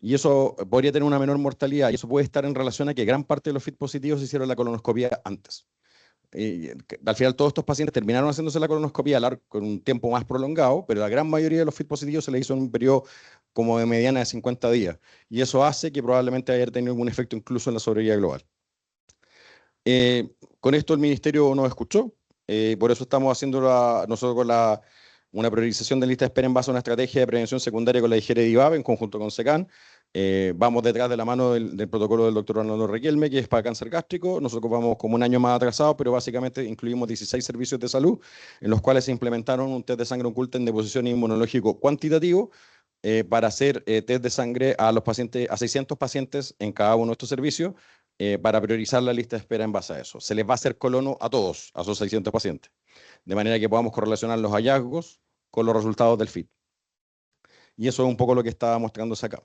Y eso podría tener una menor mortalidad, y eso puede estar en relación a que gran parte de los FIT positivos se hicieron la colonoscopia antes. Al final todos estos pacientes terminaron haciéndose la colonoscopia con un tiempo más prolongado, pero la gran mayoría de los FIT positivos se les hizo en un periodo como de mediana de 50 días. Y eso hace que probablemente haya tenido algún efecto incluso en la sobrevida global. Con esto el ministerio nos escuchó, por eso estamos haciendo nosotros una priorización de lista de espera en base a una estrategia de prevención secundaria con la IGERE-DIVAB en conjunto con SECAN. Vamos detrás de la mano del protocolo del doctor Arnoldo Riquelme, que es para cáncer gástrico. Nosotros vamos como un año más atrasados, pero básicamente incluimos 16 servicios de salud, en los cuales se implementaron un test de sangre oculta en deposición inmunológico cuantitativo para hacer test de sangre a 600 pacientes en cada uno de estos servicios, para priorizar la lista de espera en base a eso. Se les va a hacer colono a todos, a esos 600 pacientes, de manera que podamos correlacionar los hallazgos con los resultados del FIT. Y eso es un poco lo que está mostrándose acá.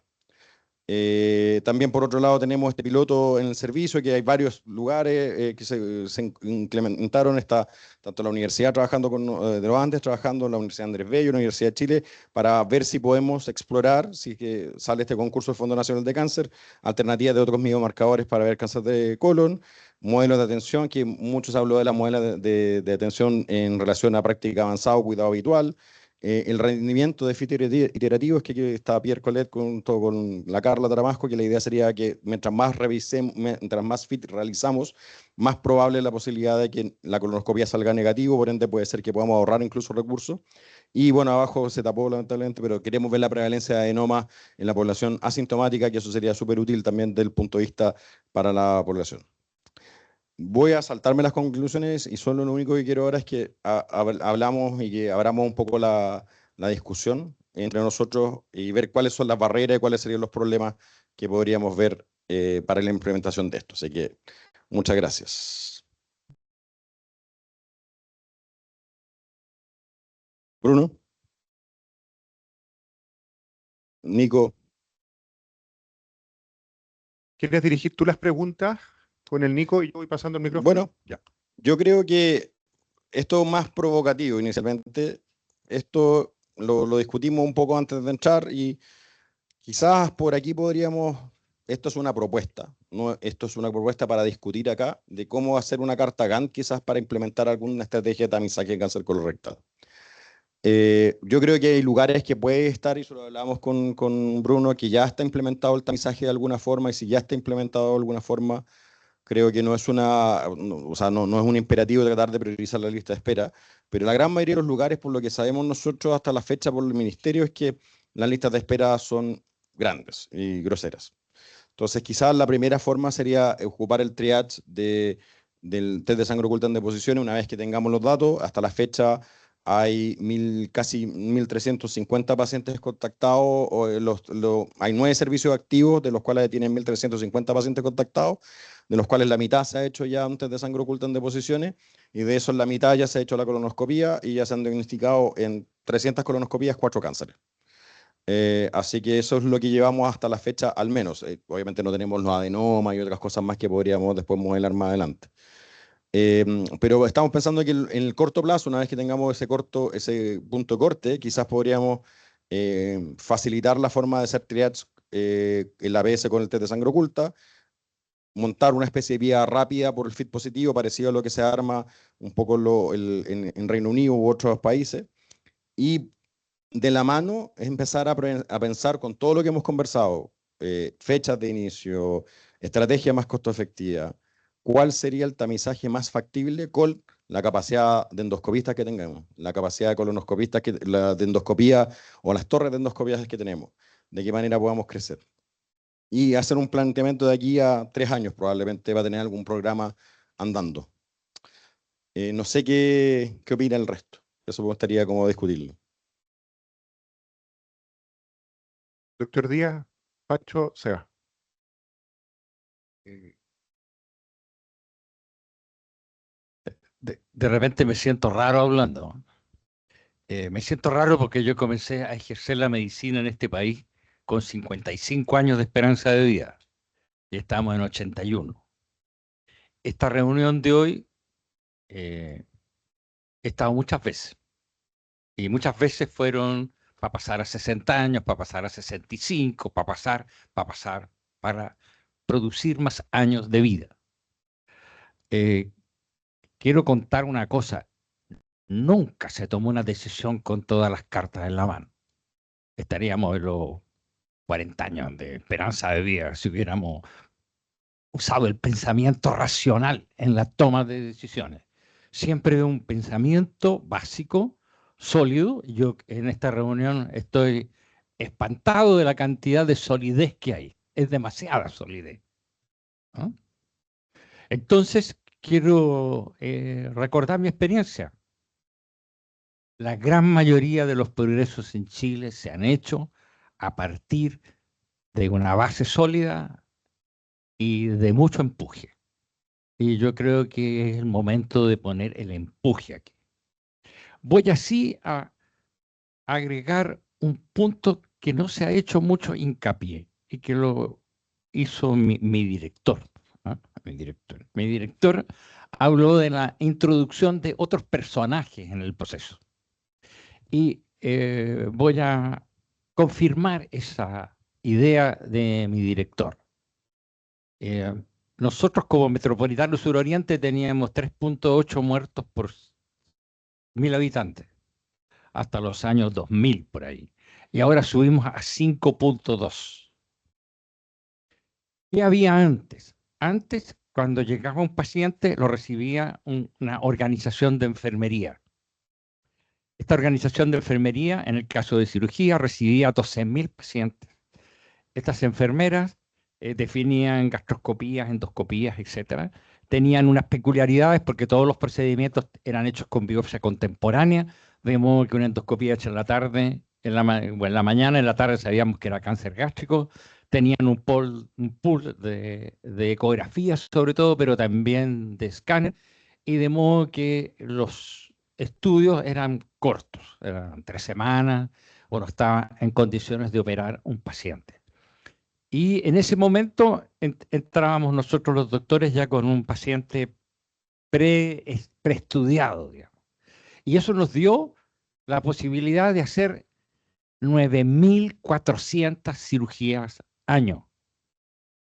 También por otro lado tenemos este piloto en el servicio, que hay varios lugares que se implementaron, está tanto la universidad trabajando de los Andes, trabajando la Universidad Andrés Bello, la Universidad de Chile, para ver si podemos explorar, si que sale este concurso del Fondo Nacional de Cáncer, alternativas de otros biomarcadores para ver cáncer de colon, modelos de atención, que muchos habló de la modelo de atención en relación a práctica avanzada o cuidado habitual. El rendimiento de fit iterativo es que aquí está Pierre Collet junto con la Carla Taramasco, que la idea sería que mientras más fit realizamos, más probable es la posibilidad de que la colonoscopia salga negativo, por ende puede ser que podamos ahorrar incluso recursos. Y bueno, abajo se tapó lamentablemente, pero queremos ver la prevalencia de adenoma en la población asintomática, que eso sería súper útil también desde el punto de vista para la población. Voy a saltarme las conclusiones y solo lo único que quiero ahora es que hablamos y que abramos un poco la discusión entre nosotros y ver cuáles son las barreras y cuáles serían los problemas que podríamos ver para la implementación de esto. Así que muchas gracias. Bruno. Nico. ¿Quieres dirigir tú las preguntas con el Nico y yo voy pasando el micrófono? Bueno, ya. Yo creo que esto es más provocativo inicialmente. Esto lo discutimos un poco antes de entrar y quizás por aquí podríamos, esto es una propuesta, ¿no? Esto es una propuesta para discutir acá de cómo hacer una carta Gantt quizás para implementar alguna estrategia de tamizaje de cáncer colorectal. Yo creo que hay lugares que puede estar, y eso lo hablábamos con Bruno, que ya está implementado el tamizaje de alguna forma, y si ya está implementado de alguna forma, creo que no es no es un imperativo tratar de priorizar la lista de espera, pero la gran mayoría de los lugares, por lo que sabemos nosotros hasta la fecha por el ministerio, es que las listas de espera son grandes y groseras. Entonces, quizás la primera forma sería ocupar el triage del test de sangre oculta en deposición. Una vez que tengamos los datos, hasta la fecha hay casi 1.350 pacientes contactados, hay 9 servicios activos, de los cuales tienen 1.350 pacientes contactados, de los cuales la mitad se ha hecho ya un test de sangre oculta en deposiciones, y de esos la mitad ya se ha hecho la colonoscopía, y ya se han diagnosticado en 300 colonoscopías 4 cánceres. Así que eso es lo que llevamos hasta la fecha, al menos. Obviamente no tenemos los adenomas y otras cosas más que podríamos después modelar más adelante. Pero estamos pensando que en el corto plazo, una vez que tengamos ese punto de corte, quizás podríamos facilitar la forma de hacer triage el ABS con el test de sangre oculta, montar una especie de vía rápida por el FIT positivo, parecido a lo que se arma un poco en Reino Unido u otros países, y de la mano es empezar a pensar con todo lo que hemos conversado, fechas de inicio, estrategia más costo efectiva, cuál sería el tamizaje más factible con la capacidad de endoscopistas que tengamos, la capacidad de colonoscopistas, la de endoscopía o las torres de endoscopías que tenemos, de qué manera podamos crecer. Y hacer un planteamiento de aquí a 3 años, probablemente va a tener algún programa andando. No sé qué opina el resto, eso me gustaría como discutirlo. Doctor Díaz, Pacho, Seba. De repente me siento raro hablando. Me siento raro porque yo comencé a ejercer la medicina en este país con 55 años de esperanza de vida y estamos en 81. Esta reunión de hoy he estado muchas veces y muchas veces fueron para pasar a 60 años, para pasar a 65, para producir más años de vida. Quiero contar una cosa. Nunca se tomó una decisión con todas las cartas en la mano. Estaríamos en los 40 años de esperanza de vida si hubiéramos usado el pensamiento racional en la toma de decisiones. Siempre un pensamiento básico, sólido. Yo en esta reunión estoy espantado de la cantidad de solidez que hay. Es demasiada solidez, ¿no? Entonces, quiero recordar mi experiencia. La gran mayoría de los progresos en Chile se han hecho a partir de una base sólida y de mucho empuje. Y yo creo que es el momento de poner el empuje aquí. Voy así a agregar un punto que no se ha hecho mucho hincapié. y que lo hizo mi director. ¿Ah? Mi director habló de la introducción de otros personajes en el proceso. Y voy a confirmar esa idea de mi director. Nosotros como Metropolitano Suroriente teníamos 3.8 muertos por 1.000 habitantes, hasta los años 2000 por ahí. Y ahora subimos a 5.2. ¿Qué había antes? Antes, cuando llegaba un paciente, lo recibía una organización de enfermería. Esta organización de enfermería, en el caso de cirugía, recibía 12.000 pacientes. Estas enfermeras definían gastroscopías, endoscopías, etc. Tenían unas peculiaridades porque todos los procedimientos eran hechos con biopsia contemporánea, de modo que una endoscopía hecha en la tarde, en la mañana, en la tarde sabíamos que era cáncer gástrico. Tenían un pool de ecografías sobre todo, pero también de escáner, y de modo que los estudios eran cortos, eran 3 semanas, uno estaba en condiciones de operar un paciente. Y en ese momento entrábamos nosotros los doctores ya con un paciente preestudiado, digamos. Y eso nos dio la posibilidad de hacer 9.400 cirugías año.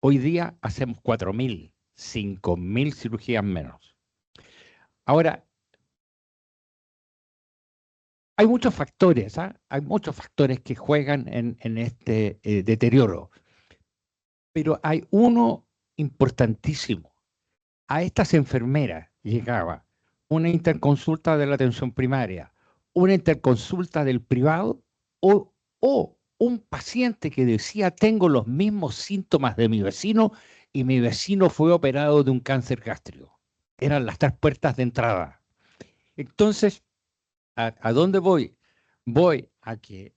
Hoy día hacemos 4.000, 5.000 cirugías menos. Ahora, hay muchos factores, ¿ah? Hay muchos factores que juegan en este deterioro. Pero hay uno importantísimo. A estas enfermeras llegaba una interconsulta de la atención primaria, una interconsulta del privado o un paciente que decía tengo los mismos síntomas de mi vecino y mi vecino fue operado de un cáncer gástrico. Eran las 3 puertas de entrada. Entonces, ¿a dónde voy? Voy a que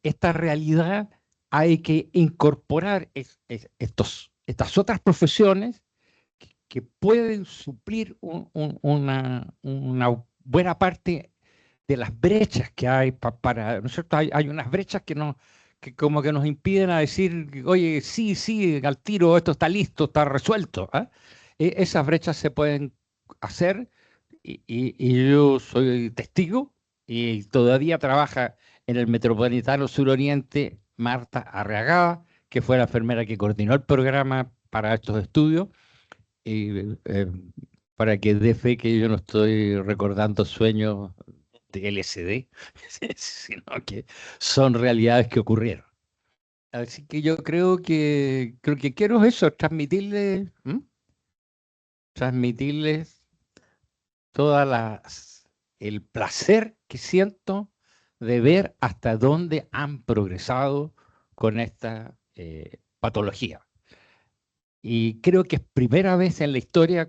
esta realidad hay que incorporar estas otras profesiones que pueden suplir una buena parte de las brechas que hay para, ¿no es cierto? Hay unas brechas que como que nos impiden a decir, oye, sí, al tiro, esto está listo, está resuelto. ¿Ah? Esas brechas se pueden hacer y yo soy testigo y todavía trabaja en el Metropolitano Suroriente Marta Arriagada, que fue la enfermera que coordinó el programa para estos estudios, y para que dé fe que yo no estoy recordando sueños de LSD, sino que son realidades que ocurrieron. Así que yo creo que quiero eso, transmitirles el placer que siento de ver hasta dónde han progresado con esta patología. Y creo que es primera vez en la historia,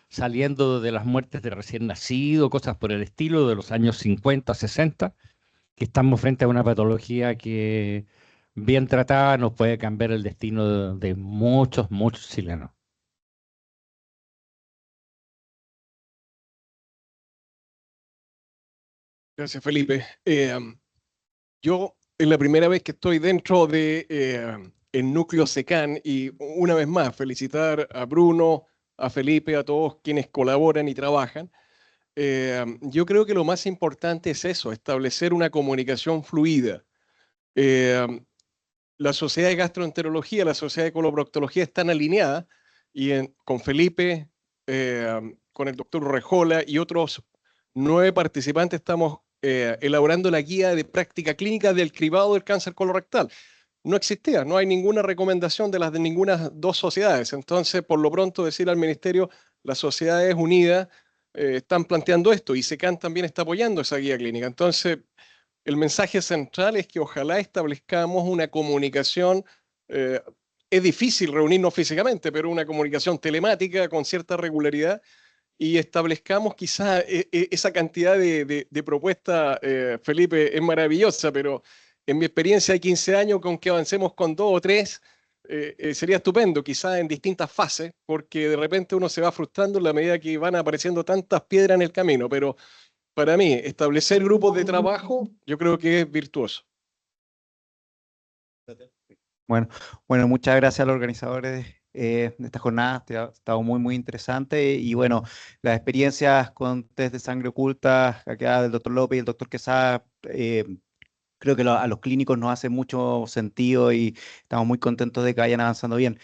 saliendo de las muertes de recién nacido, cosas por el estilo, de los años 50, 60, que estamos frente a una patología que, bien tratada, nos puede cambiar el destino de muchos, muchos chilenos. Gracias, Felipe. Yo es la primera vez que estoy dentro de el núcleo SECAN y una vez más felicitar a Bruno, a Felipe, a todos quienes colaboran y trabajan. Yo creo que lo más importante es eso, establecer una comunicación fluida. La Sociedad de Gastroenterología, la Sociedad de Coloproctología están alineadas y con Felipe, con el doctor Rejola y otros 9 participantes estamos elaborando la guía de práctica clínica del cribado del cáncer colorectal. No existía, no hay ninguna recomendación de las de ninguna 2 sociedades. Entonces, por lo pronto, decir al Ministerio, las sociedades unidas están planteando esto y SECAN también está apoyando esa guía clínica. Entonces, el mensaje central es que ojalá establezcamos una comunicación, es difícil reunirnos físicamente, pero una comunicación telemática con cierta regularidad y establezcamos quizá esa cantidad de propuestas. Felipe, es maravillosa, pero en mi experiencia de 15 años, con que avancemos con 2 o 3, sería estupendo, quizá en distintas fases, porque de repente uno se va frustrando en la medida que van apareciendo tantas piedras en el camino, pero para mí, establecer grupos de trabajo, yo creo que es virtuoso. Bueno, muchas gracias a los organizadores de esta jornada. Ha estado muy interesante. Y bueno, las experiencias con test de sangre oculta acá del doctor López y el doctor Quesada, creo que a los clínicos nos hace mucho sentido y estamos muy contentos de que vayan avanzando bien.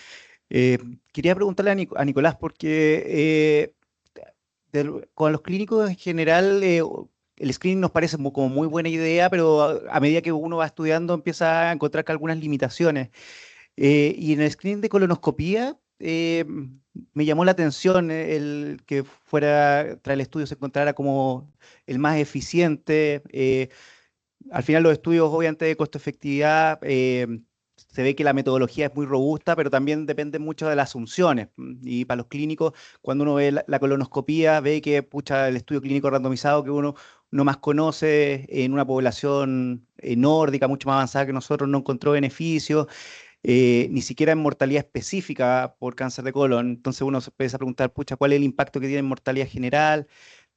Eh, Quería preguntarle a Nicolás, porque con los clínicos en general, el screening nos parece como muy buena idea, pero a medida que uno va estudiando empieza a encontrar que algunas limitaciones. Y en el screening de colonoscopía me llamó la atención el que fuera, tras el estudio se encontrara como el más eficiente. Al final los estudios, obviamente, de costo-efectividad, se ve que la metodología es muy robusta, pero también depende mucho de las asunciones. Y para los clínicos, cuando uno ve la colonoscopía, ve que pucha, el estudio clínico randomizado que uno más conoce en una población nórdica, mucho más avanzada que nosotros, no encontró beneficios, ni siquiera en mortalidad específica por cáncer de colon. Entonces uno se empieza a preguntar, pucha, ¿cuál es el impacto que tiene en mortalidad general?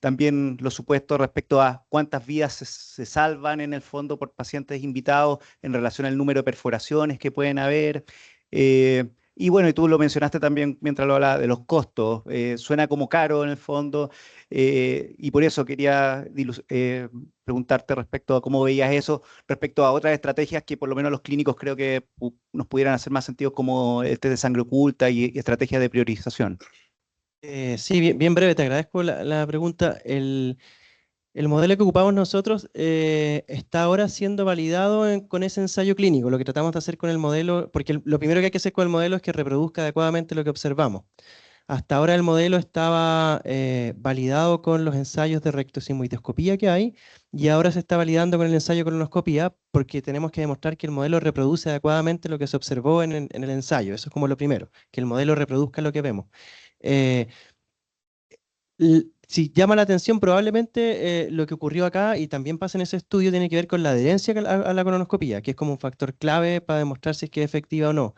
También los supuestos respecto a cuántas vidas se salvan en el fondo por pacientes invitados en relación al número de perforaciones que pueden haber. Y bueno, y tú lo mencionaste también mientras lo hablaba de los costos. Suena como caro en el fondo, y por eso quería preguntarte respecto a cómo veías eso, respecto a otras estrategias que por lo menos los clínicos creo que nos pudieran hacer más sentido, como el test de sangre oculta y estrategias de priorización. Sí, bien breve, te agradezco la pregunta. El modelo que ocupamos nosotros está ahora siendo validado con ese ensayo clínico. Lo que tratamos de hacer con el modelo, porque lo primero que hay que hacer con el modelo es que reproduzca adecuadamente lo que observamos. Hasta ahora el modelo estaba validado con los ensayos de rectosigmoidoscopía que hay, y ahora se está validando con el ensayo de colonoscopía, porque tenemos que demostrar que el modelo reproduce adecuadamente lo que se observó en el ensayo. Eso es como lo primero, que el modelo reproduzca lo que vemos. Eh, Si llama la atención, probablemente lo que ocurrió acá, y también pasa en ese estudio, tiene que ver con la adherencia a la colonoscopía, que es como un factor clave para demostrar si es que es efectiva o no.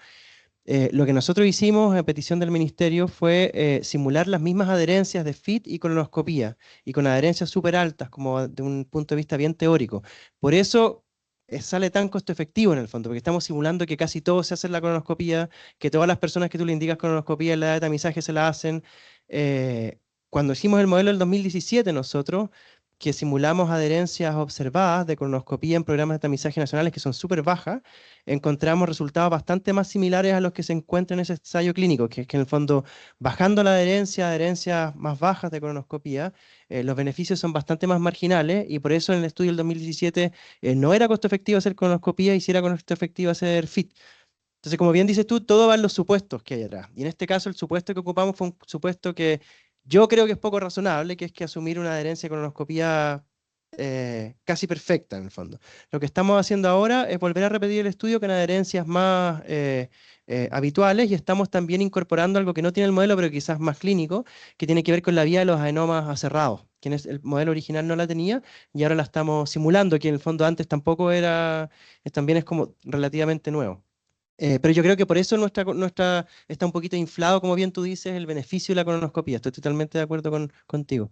Lo que nosotros hicimos a petición del ministerio fue simular las mismas adherencias de FIT y colonoscopía, y con adherencias súper altas, como de un punto de vista bien teórico. Por eso sale tan costo efectivo en el fondo, porque estamos simulando que casi todos se hacen la colonoscopía, que todas las personas que tú le indicas colonoscopía en la edad de tamizaje se la hacen. Cuando hicimos el modelo del 2017 nosotros, que simulamos adherencias observadas de colonoscopía en programas de tamizaje nacionales que son súper bajas, encontramos resultados bastante más similares a los que se encuentran en ese ensayo clínico, que es que en el fondo, bajando la adherencia a adherencias más bajas de colonoscopía, los beneficios son bastante más marginales, y por eso en el estudio del 2017 no era costo efectivo hacer colonoscopía y sí era costo efectivo hacer FIT. Entonces, como bien dices tú, todo va en los supuestos que hay atrás. Y en este caso, el supuesto que ocupamos fue un supuesto que yo creo que es poco razonable, que es que asumir una adherencia con colonoscopía casi perfecta, en el fondo. Lo que estamos haciendo ahora es volver a repetir el estudio con adherencias más habituales, y estamos también incorporando algo que no tiene el modelo, pero quizás más clínico, que tiene que ver con la vía de los adenomas aserrados, que el modelo original no la tenía, y ahora la estamos simulando, que en el fondo antes tampoco era, también es como relativamente nuevo. Pero yo creo que por eso nuestra está un poquito inflado, como bien tú dices, el beneficio de la colonoscopía. Estoy totalmente de acuerdo contigo.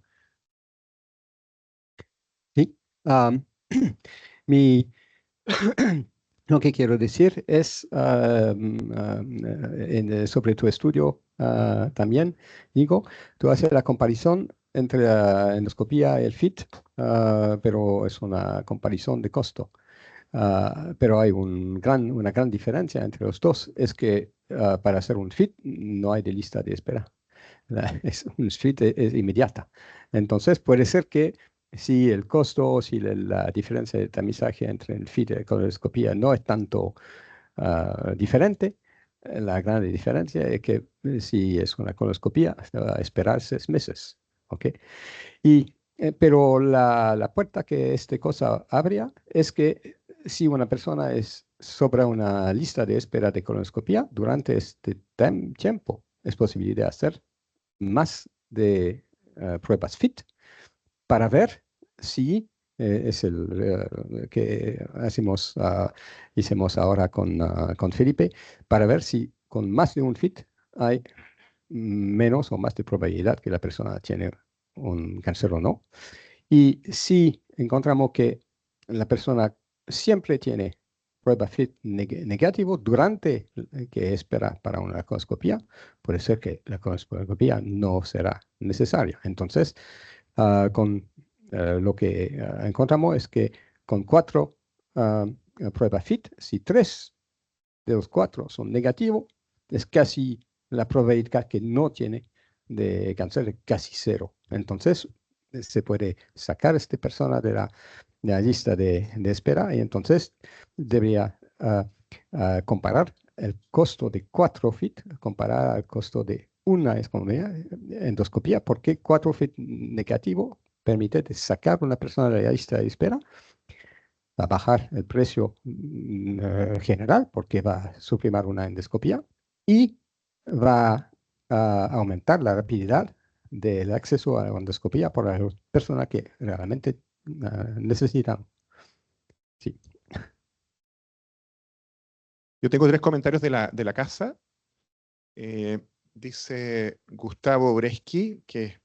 Sí. Mi, lo que quiero decir es sobre tu estudio también, digo, tú haces la comparación entre la endoscopía y el FIT, pero es una comparación de costo. Pero hay una gran diferencia entre los dos, es que para hacer un FIT no hay de lista de espera. Un FIT es inmediata. Entonces puede ser que si el costo, si la diferencia de tamizaje entre el FIT y la colonoscopía no es tanto diferente, la gran diferencia es que si es una colonoscopía, se va a esperar 6 meses. ¿Okay? Pero la puerta que esta cosa abría es que si una persona es sobre una lista de espera de colonoscopía, durante este tiempo es posible de hacer más de pruebas FIT para ver si es el que hicimos ahora con Felipe, para ver si con más de un FIT hay menos o más de probabilidad que la persona tiene un cáncer o no. Y si encontramos que la persona siempre tiene prueba FIT negativo durante que espera para una colonoscopia, puede ser que la colonoscopia no será necesaria. Entonces, con lo que encontramos es que con 4 pruebas FIT, si 3 de los 4 son negativos, es casi la probabilidad que no tiene de cáncer es casi 0. Entonces, se puede sacar a esta persona de la lista de espera y entonces debería comparar el costo de 4 FIT, comparar al costo de una endoscopía, porque 4 FIT negativo permite sacar a una persona de la lista de espera, va a bajar el precio general porque va a suprimir una endoscopía y va a aumentar la rapidez del acceso a la endoscopía por las personas que realmente necesitan. Sí. Yo tengo 3 comentarios de la casa. Dice Gustavo Breschi, que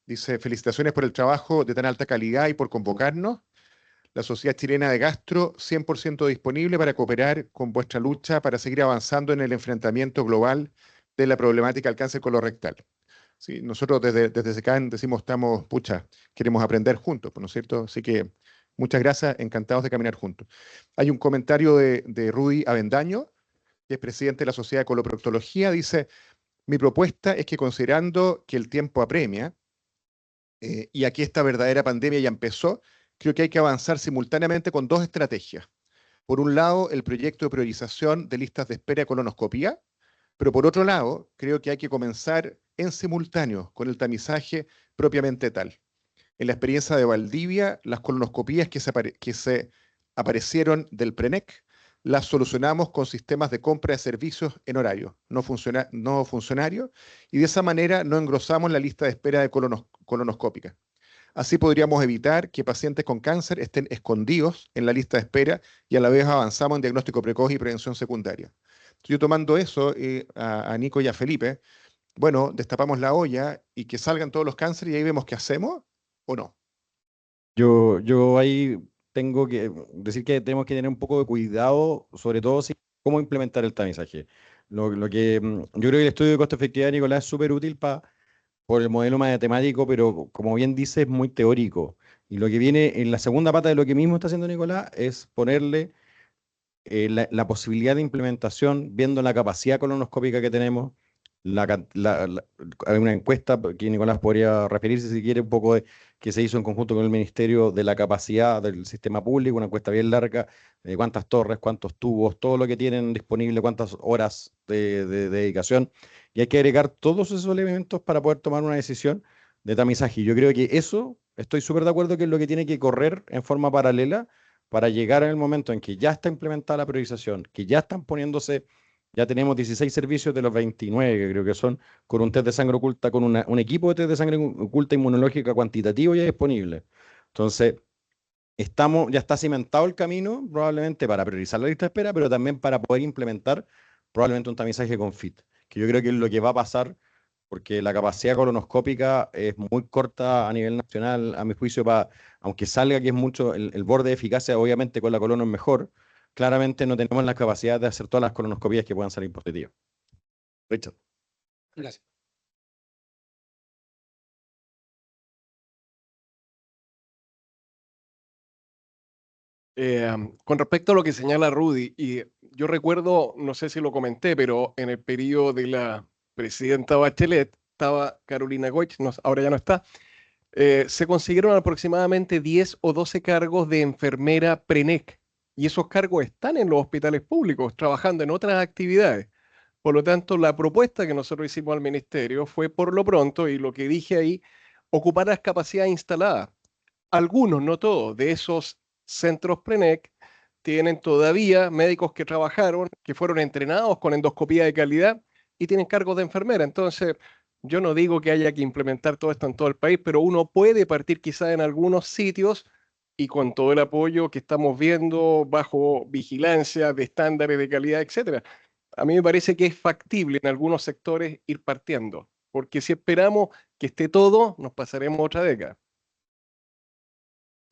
dice: felicitaciones por el trabajo de tan alta calidad y por convocarnos. La Sociedad Chilena de Gastro 100% disponible para cooperar con vuestra lucha para seguir avanzando en el enfrentamiento global de la problemática del cáncer colorectal. Sí, nosotros desde SECAN decimos, queremos aprender juntos, ¿no es cierto? Así que muchas gracias, encantados de caminar juntos. Hay un comentario de Rudy Avendaño, que es presidente de la Sociedad de Coloproctología, dice: mi propuesta es que, considerando que el tiempo apremia, y aquí esta verdadera pandemia ya empezó, creo que hay que avanzar simultáneamente con 2 estrategias. Por un lado, el proyecto de priorización de listas de espera de colonoscopía, pero por otro lado, creo que hay que comenzar en simultáneo con el tamizaje propiamente tal. En la experiencia de Valdivia, las colonoscopías que se aparecieron del PRENEC, las solucionamos con sistemas de compra de servicios en horario no funcionario, y de esa manera no engrosamos la lista de espera de colonoscópica. Así podríamos evitar que pacientes con cáncer estén escondidos en la lista de espera y a la vez avanzamos en diagnóstico precoz y prevención secundaria. Yo, tomando eso a Nico y a Felipe, bueno, destapamos la olla y que salgan todos los cánceres y ahí vemos qué hacemos o no. Yo ahí tengo que decir que tenemos que tener un poco de cuidado, sobre todo cómo implementar el tamizaje. Yo creo que el estudio de costo-efectividad de Nicolás es súper útil por el modelo matemático, pero como bien dice, es muy teórico. Y lo que viene en la segunda pata de lo que mismo está haciendo Nicolás es ponerle la posibilidad de implementación, viendo la capacidad colonoscópica que tenemos. Hay una encuesta que Nicolás podría referirse, si quiere, un poco que se hizo en conjunto con el Ministerio, de la capacidad del sistema público, una encuesta bien larga, de cuántas torres, cuántos tubos, todo lo que tienen disponible, cuántas horas de dedicación. Y hay que agregar todos esos elementos para poder tomar una decisión de tamizaje. Yo creo que eso, estoy súper de acuerdo que es lo que tiene que correr en forma paralela para llegar en el momento en que ya está implementada la priorización, que ya están poniéndose, ya tenemos 16 servicios de los 29, que creo que son, con un test de sangre oculta, con un equipo de test de sangre oculta inmunológica cuantitativo ya disponible. Entonces, ya está cimentado el camino, probablemente para priorizar la lista de espera, pero también para poder implementar probablemente un tamizaje con FIT, que yo creo que es lo que va a pasar, porque la capacidad colonoscópica es muy corta a nivel nacional, a mi juicio, aunque salga que es mucho, el borde de eficacia obviamente con la colono es mejor, claramente no tenemos la capacidad de hacer todas las colonoscopías que puedan salir positivas. Richard. Gracias. Con respecto a lo que señala Rudy, y yo recuerdo, no sé si lo comenté, pero en el periodo de la presidenta Bachelet estaba Carolina Goich, ahora ya no está, se consiguieron aproximadamente 10 o 12 cargos de enfermera PRENEC, y esos cargos están en los hospitales públicos, trabajando en otras actividades. Por lo tanto, la propuesta que nosotros hicimos al ministerio fue, por lo pronto, y lo que dije ahí, ocupar las capacidades instaladas. Algunos, no todos, de esos centros PRENEC tienen todavía médicos que trabajaron, que fueron entrenados con endoscopía de calidad y tienen cargos de enfermera. Entonces, yo no digo que haya que implementar todo esto en todo el país, pero uno puede partir quizá en algunos sitios y con todo el apoyo que estamos viendo bajo vigilancia de estándares de calidad, etcétera. A mí me parece que es factible en algunos sectores ir partiendo, porque si esperamos que esté todo, nos pasaremos otra década.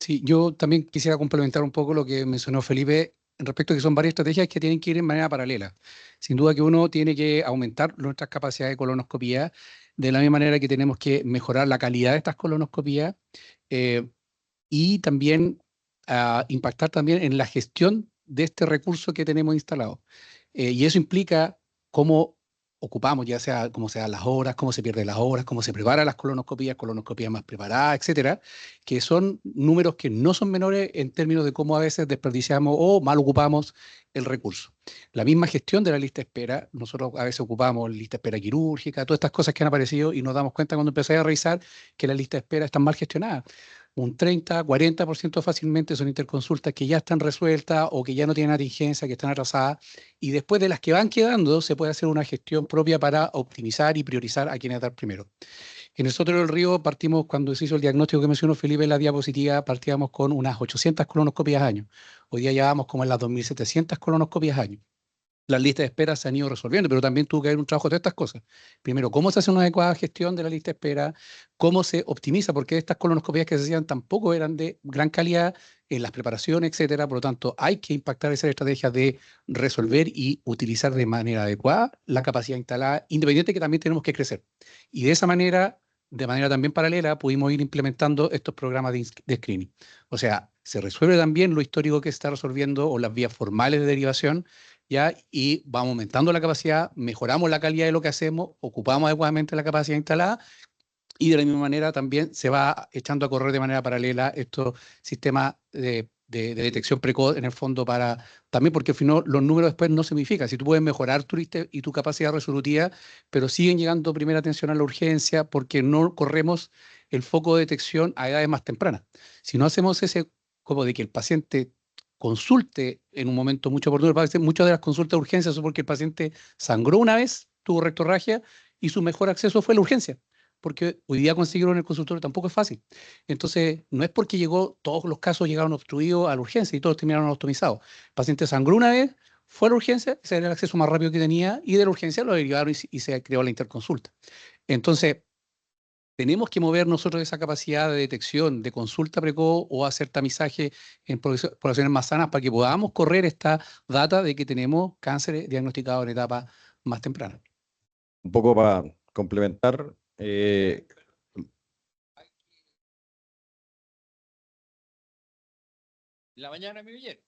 Sí, yo también quisiera complementar un poco lo que mencionó Felipe. respecto a que son varias estrategias que tienen que ir en manera paralela. Sin duda que uno tiene que aumentar nuestras capacidades de colonoscopía, de la misma manera que tenemos que mejorar la calidad de estas colonoscopías y también impactar también en la gestión de este recurso que tenemos instalado. Y eso implica cómo ocupamos, ya sea cómo se dan las horas, cómo se pierden las horas, cómo se preparan las colonoscopías más preparadas, etcétera, que son números que no son menores en términos de cómo a veces desperdiciamos o mal ocupamos el recurso. La misma gestión de la lista de espera, nosotros a veces ocupamos lista de espera quirúrgica, todas estas cosas que han aparecido y nos damos cuenta cuando empecé a revisar que la lista de espera está mal gestionada. Un 30, 40% fácilmente son interconsultas que ya están resueltas o que ya no tienen atingencia, que están atrasadas, y después de las que van quedando se puede hacer una gestión propia para optimizar y priorizar a quienes dar primero. En el Sotero del Río partimos, cuando se hizo el diagnóstico que mencionó Felipe en la diapositiva, partíamos con unas 800 colonoscopias al año. Hoy día ya vamos como en las 2.700 colonoscopias al año. Las listas de espera se han ido resolviendo, pero también tuvo que haber un trabajo de estas cosas. Primero, cómo se hace una adecuada gestión de la lista de espera, cómo se optimiza, porque estas colonoscopías que se hacían tampoco eran de gran calidad en las preparaciones, etcétera. Por lo tanto, hay que impactar esa estrategia de resolver y utilizar de manera adecuada la capacidad instalada, independiente que también tenemos que crecer. Y de esa manera, de manera también paralela, pudimos ir implementando estos programas de screening. O sea, se resuelve también lo histórico que se está resolviendo o las vías formales de derivación, ¿ya? Y vamos aumentando la capacidad, mejoramos la calidad de lo que hacemos, ocupamos adecuadamente la capacidad instalada y de la misma manera también se va echando a correr de manera paralela estos sistemas de detección precoz en el fondo para también porque al final los números después no se modifican. Si tú puedes mejorar tu lista y tu capacidad resolutiva, pero siguen llegando primera atención a la urgencia porque no corremos el foco de detección a edades más tempranas. Si no hacemos ese como de que el paciente consulte en un momento mucho oportuno, muchas de las consultas de urgencia son porque el paciente sangró una vez, tuvo rectorragia y su mejor acceso fue la urgencia, porque hoy día conseguirlo en el consultorio tampoco es fácil. Entonces, no es porque todos los casos llegaron obstruidos a la urgencia y todos terminaron optimizados. El paciente sangró una vez, fue a la urgencia, ese era el acceso más rápido que tenía y de la urgencia lo derivaron y se creó la interconsulta. Entonces, tenemos que mover nosotros esa capacidad de detección, de consulta precoz o hacer tamizaje en poblaciones más sanas para que podamos correr esta data de que tenemos cáncer diagnosticado en etapa más temprana. Un poco para complementar, La mañana me oyeron.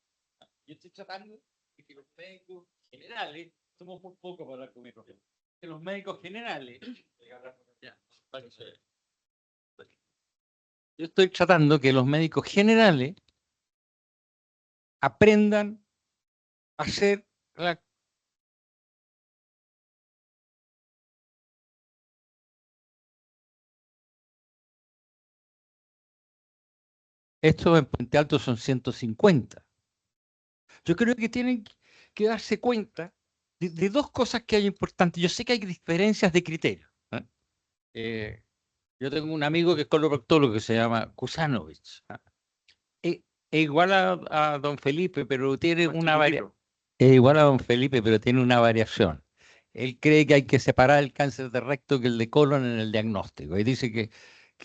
Yo estoy tratando de que los médicos generales, somos muy pocos para hablar conmigo, que los médicos generales, yo estoy tratando que los médicos generales aprendan a hacer la... Estos en Puente Alto son 150. Yo creo que tienen que darse cuenta de dos cosas que hay importantes. Yo sé que hay diferencias de criterio. Yo tengo un amigo que es coloproctólogo que se llama Kusanovich. Es igual a don Felipe, pero tiene una variación. Es igual a don Felipe, pero tiene una variación. Él cree que hay que separar el cáncer de recto que el de colon en el diagnóstico. Y dice que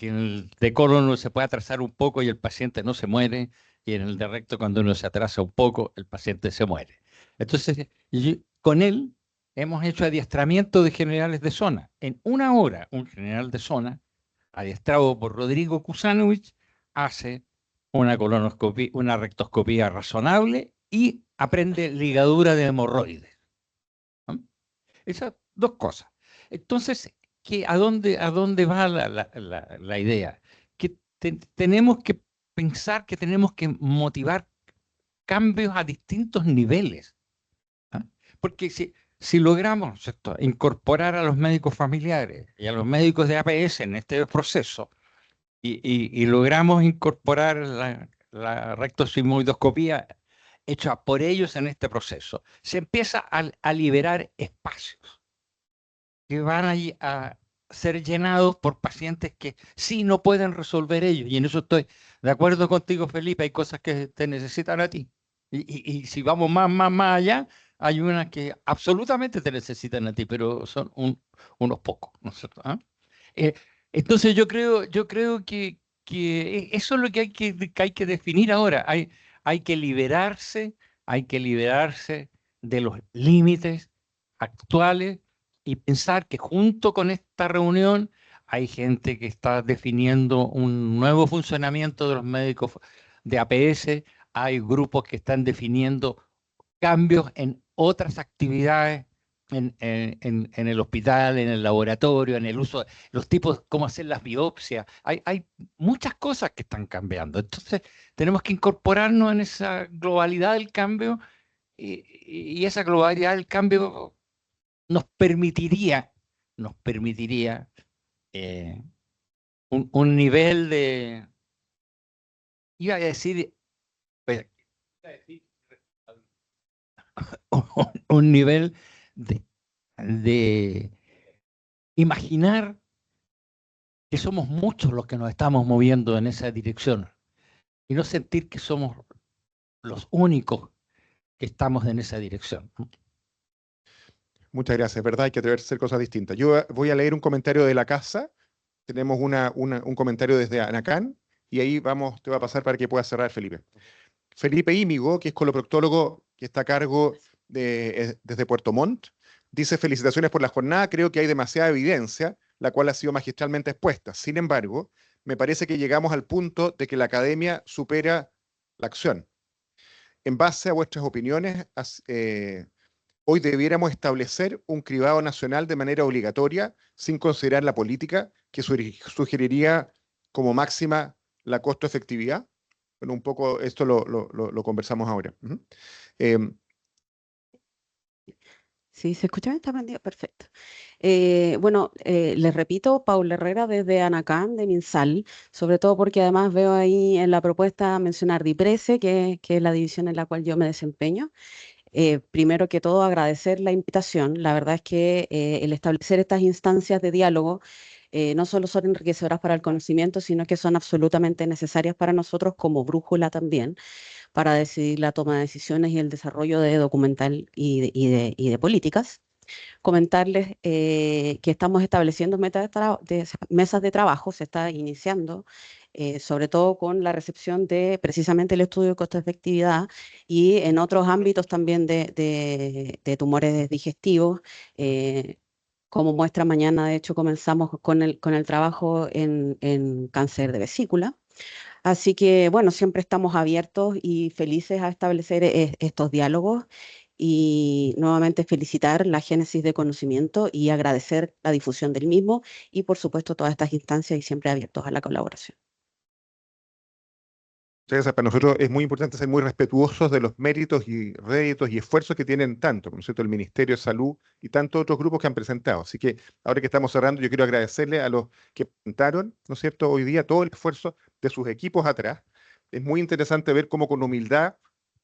en el de colon uno se puede atrasar un poco y el paciente no se muere, y en el de recto cuando uno se atrasa un poco, el paciente se muere. Entonces, con él hemos hecho adiestramiento de generales de zona. En una hora, un general de zona, adiestrado por Rodrigo Kusanovich, hace una colonoscopía, una rectoscopía razonable y aprende ligadura de hemorroides. ¿No? Esas dos cosas. Entonces, ¿a dónde va la idea? Que tenemos que pensar que tenemos que motivar cambios a distintos niveles. ¿Ah? Porque si logramos, ¿cierto?, incorporar a los médicos familiares y a los médicos de APS en este proceso y logramos incorporar la rectosigmoidoscopía hecha por ellos en este proceso, se empieza a liberar espacios que van a ser llenados por pacientes que sí no pueden resolver ellos. Y en eso estoy de acuerdo contigo, Felipe, hay cosas que te necesitan a ti. Y si vamos más allá, hay unas que absolutamente te necesitan a ti, pero son unos pocos, ¿no es cierto? ¿Ah? Entonces yo creo que eso es lo que hay que definir ahora. Hay que liberarse hay que liberarse de los límites actuales y pensar que junto con esta reunión hay gente que está definiendo un nuevo funcionamiento de los médicos de APS, hay grupos que están definiendo cambios en otras actividades en el hospital, en el laboratorio, en el uso, los tipos, cómo hacer las biopsias. Hay muchas cosas que están cambiando. Entonces, tenemos que incorporarnos en esa globalidad del cambio y esa globalidad del cambio nos permitiría un nivel de, iba a decir, pues, un nivel de imaginar que somos muchos los que nos estamos moviendo en esa dirección y no sentir que somos los únicos que estamos en esa dirección. Muchas gracias, es verdad, hay que atreverse a hacer cosas distintas. Yo voy a leer un comentario de la casa. Tenemos un comentario desde Anacán y ahí te va a pasar para que pueda cerrar, Felipe. Felipe Ímigo, que es coloproctólogo que está a cargo desde Puerto Montt, dice: felicitaciones por la jornada, creo que hay demasiada evidencia, la cual ha sido magistralmente expuesta. Sin embargo, me parece que llegamos al punto de que la academia supera la acción. En base a vuestras opiniones, hoy debiéramos establecer un cribado nacional de manera obligatoria, sin considerar la política, que sugeriría como máxima la costo-efectividad. Bueno, un poco esto lo conversamos ahora. Sí, ¿se escucha? Está prendido, perfecto. Bueno, les repito, Paula Herrera desde Anacán, de MinSal, sobre todo porque además veo ahí en la propuesta mencionar DIPRESE, que es la división en la cual yo me desempeño. Primero que todo, agradecer la invitación. La verdad es que el establecer estas instancias de diálogo no solo son enriquecedoras para el conocimiento, sino que son absolutamente necesarias para nosotros como brújula también, para decidir la toma de decisiones y el desarrollo de documental y de políticas. Comentarles que estamos estableciendo mesas de trabajo, se está iniciando, sobre todo con la recepción de precisamente el estudio de costo-efectividad y en otros ámbitos también de tumores digestivos. Como muestra, mañana de hecho comenzamos con el trabajo en cáncer de vesícula. Así que, bueno, siempre estamos abiertos y felices a establecer estos diálogos y nuevamente felicitar la génesis de conocimiento y agradecer la difusión del mismo y, por supuesto, todas estas instancias y siempre abiertos a la colaboración. Entonces, para nosotros es muy importante ser muy respetuosos de los méritos y réditos y esfuerzos que tienen tanto, ¿no es cierto?, el Ministerio de Salud y tantos otros grupos que han presentado. Así que ahora que estamos cerrando, yo quiero agradecerle a los que presentaron, ¿no es cierto?, hoy día todo el esfuerzo de sus equipos atrás. Es muy interesante ver cómo con humildad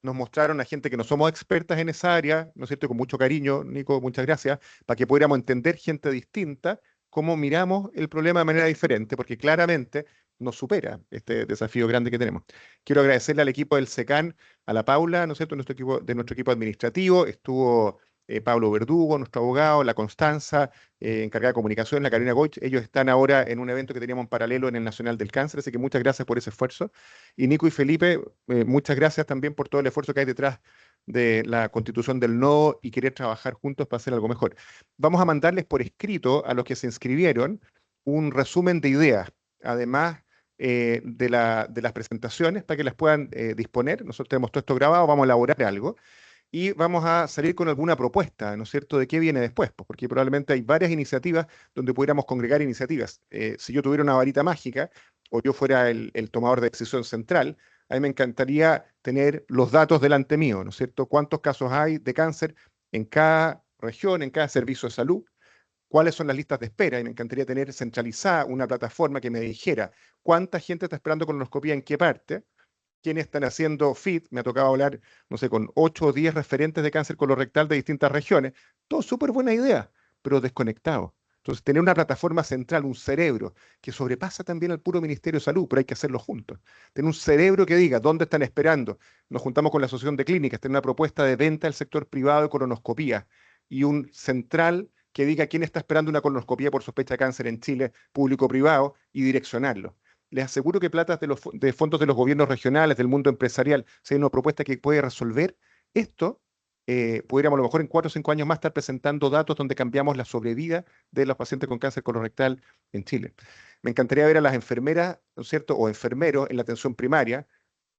nos mostraron a gente que no somos expertas en esa área, ¿no es cierto?, con mucho cariño, Nico, muchas gracias, para que pudiéramos entender gente distinta, cómo miramos el problema de manera diferente, porque claramente nos supera este desafío grande que tenemos. Quiero agradecerle al equipo del SECAN, a la Paula, ¿no es cierto?, de nuestro equipo administrativo. Estuvo Pablo Verdugo, nuestro abogado, la Constanza, encargada de comunicación, la Carolina Goich. Ellos están ahora en un evento que teníamos en paralelo en el Nacional del Cáncer, así que muchas gracias por ese esfuerzo. Y Nico y Felipe, muchas gracias también por todo el esfuerzo que hay detrás de la constitución del nodo y querer trabajar juntos para hacer algo mejor. Vamos a mandarles por escrito a los que se inscribieron un resumen de ideas, además de las presentaciones, para que las puedan disponer. Nosotros tenemos todo esto grabado, vamos a elaborar algo y vamos a salir con alguna propuesta, ¿no es cierto?, de qué viene después, pues, porque probablemente hay varias iniciativas donde pudiéramos congregar iniciativas. Si yo tuviera una varita mágica o yo fuera el tomador de decisión central, a mí me encantaría tener los datos delante mío, ¿no es cierto?, cuántos casos hay de cáncer en cada región, en cada servicio de salud, cuáles son las listas de espera, y me encantaría tener centralizada una plataforma que me dijera cuánta gente está esperando colonoscopía en qué parte, quiénes están haciendo FIT. Me ha tocado hablar, no sé, con 8 o 10 referentes de cáncer colorectal de distintas regiones. Todo súper buena idea, pero desconectado. Entonces, tener una plataforma central, un cerebro, que sobrepasa también al puro Ministerio de Salud, pero hay que hacerlo juntos. Tener un cerebro que diga dónde están esperando. Nos juntamos con la Asociación de Clínicas, tener una propuesta de venta del sector privado de colonoscopía y un central que diga quién está esperando una colonoscopía por sospecha de cáncer en Chile, público-privado, y direccionarlo. Les aseguro que platas de fondos de los gobiernos regionales, del mundo empresarial, si hay una propuesta que puede resolver Esto pudiéramos a lo mejor en 4 o 5 años más estar presentando datos donde cambiamos la sobrevida de los pacientes con cáncer colorectal en Chile. Me encantaría ver a las enfermeras, ¿no es cierto?, o enfermeros en la atención primaria.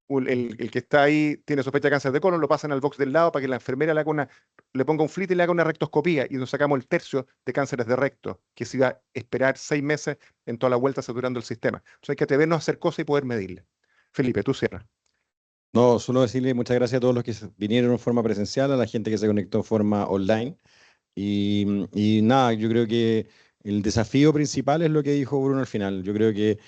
El que está ahí tiene sospecha de cáncer de colon, lo pasan al box del lado para que la enfermera le ponga un flit y le haga una rectoscopía y nos sacamos el tercio de cánceres de recto, que se iba a esperar 6 meses en toda la vuelta saturando el sistema. Entonces hay que atrevernos a hacer cosas y poder medirle. Felipe, tú cierras. No, solo decirle muchas gracias a todos los que vinieron en forma presencial, a la gente que se conectó en forma online. Y nada, yo creo que el desafío principal es lo que dijo Bruno al final. Yo creo que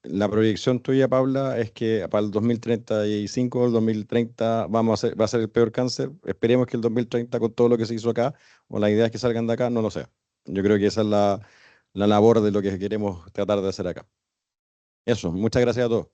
la proyección tuya, Paula, es que para el 2035 o el 2030 va a ser el peor cáncer. Esperemos que el 2030, con todo lo que se hizo acá, o las ideas que salgan de acá, no lo sea. Yo creo que esa es la labor de lo que queremos tratar de hacer acá. Eso, muchas gracias a todos.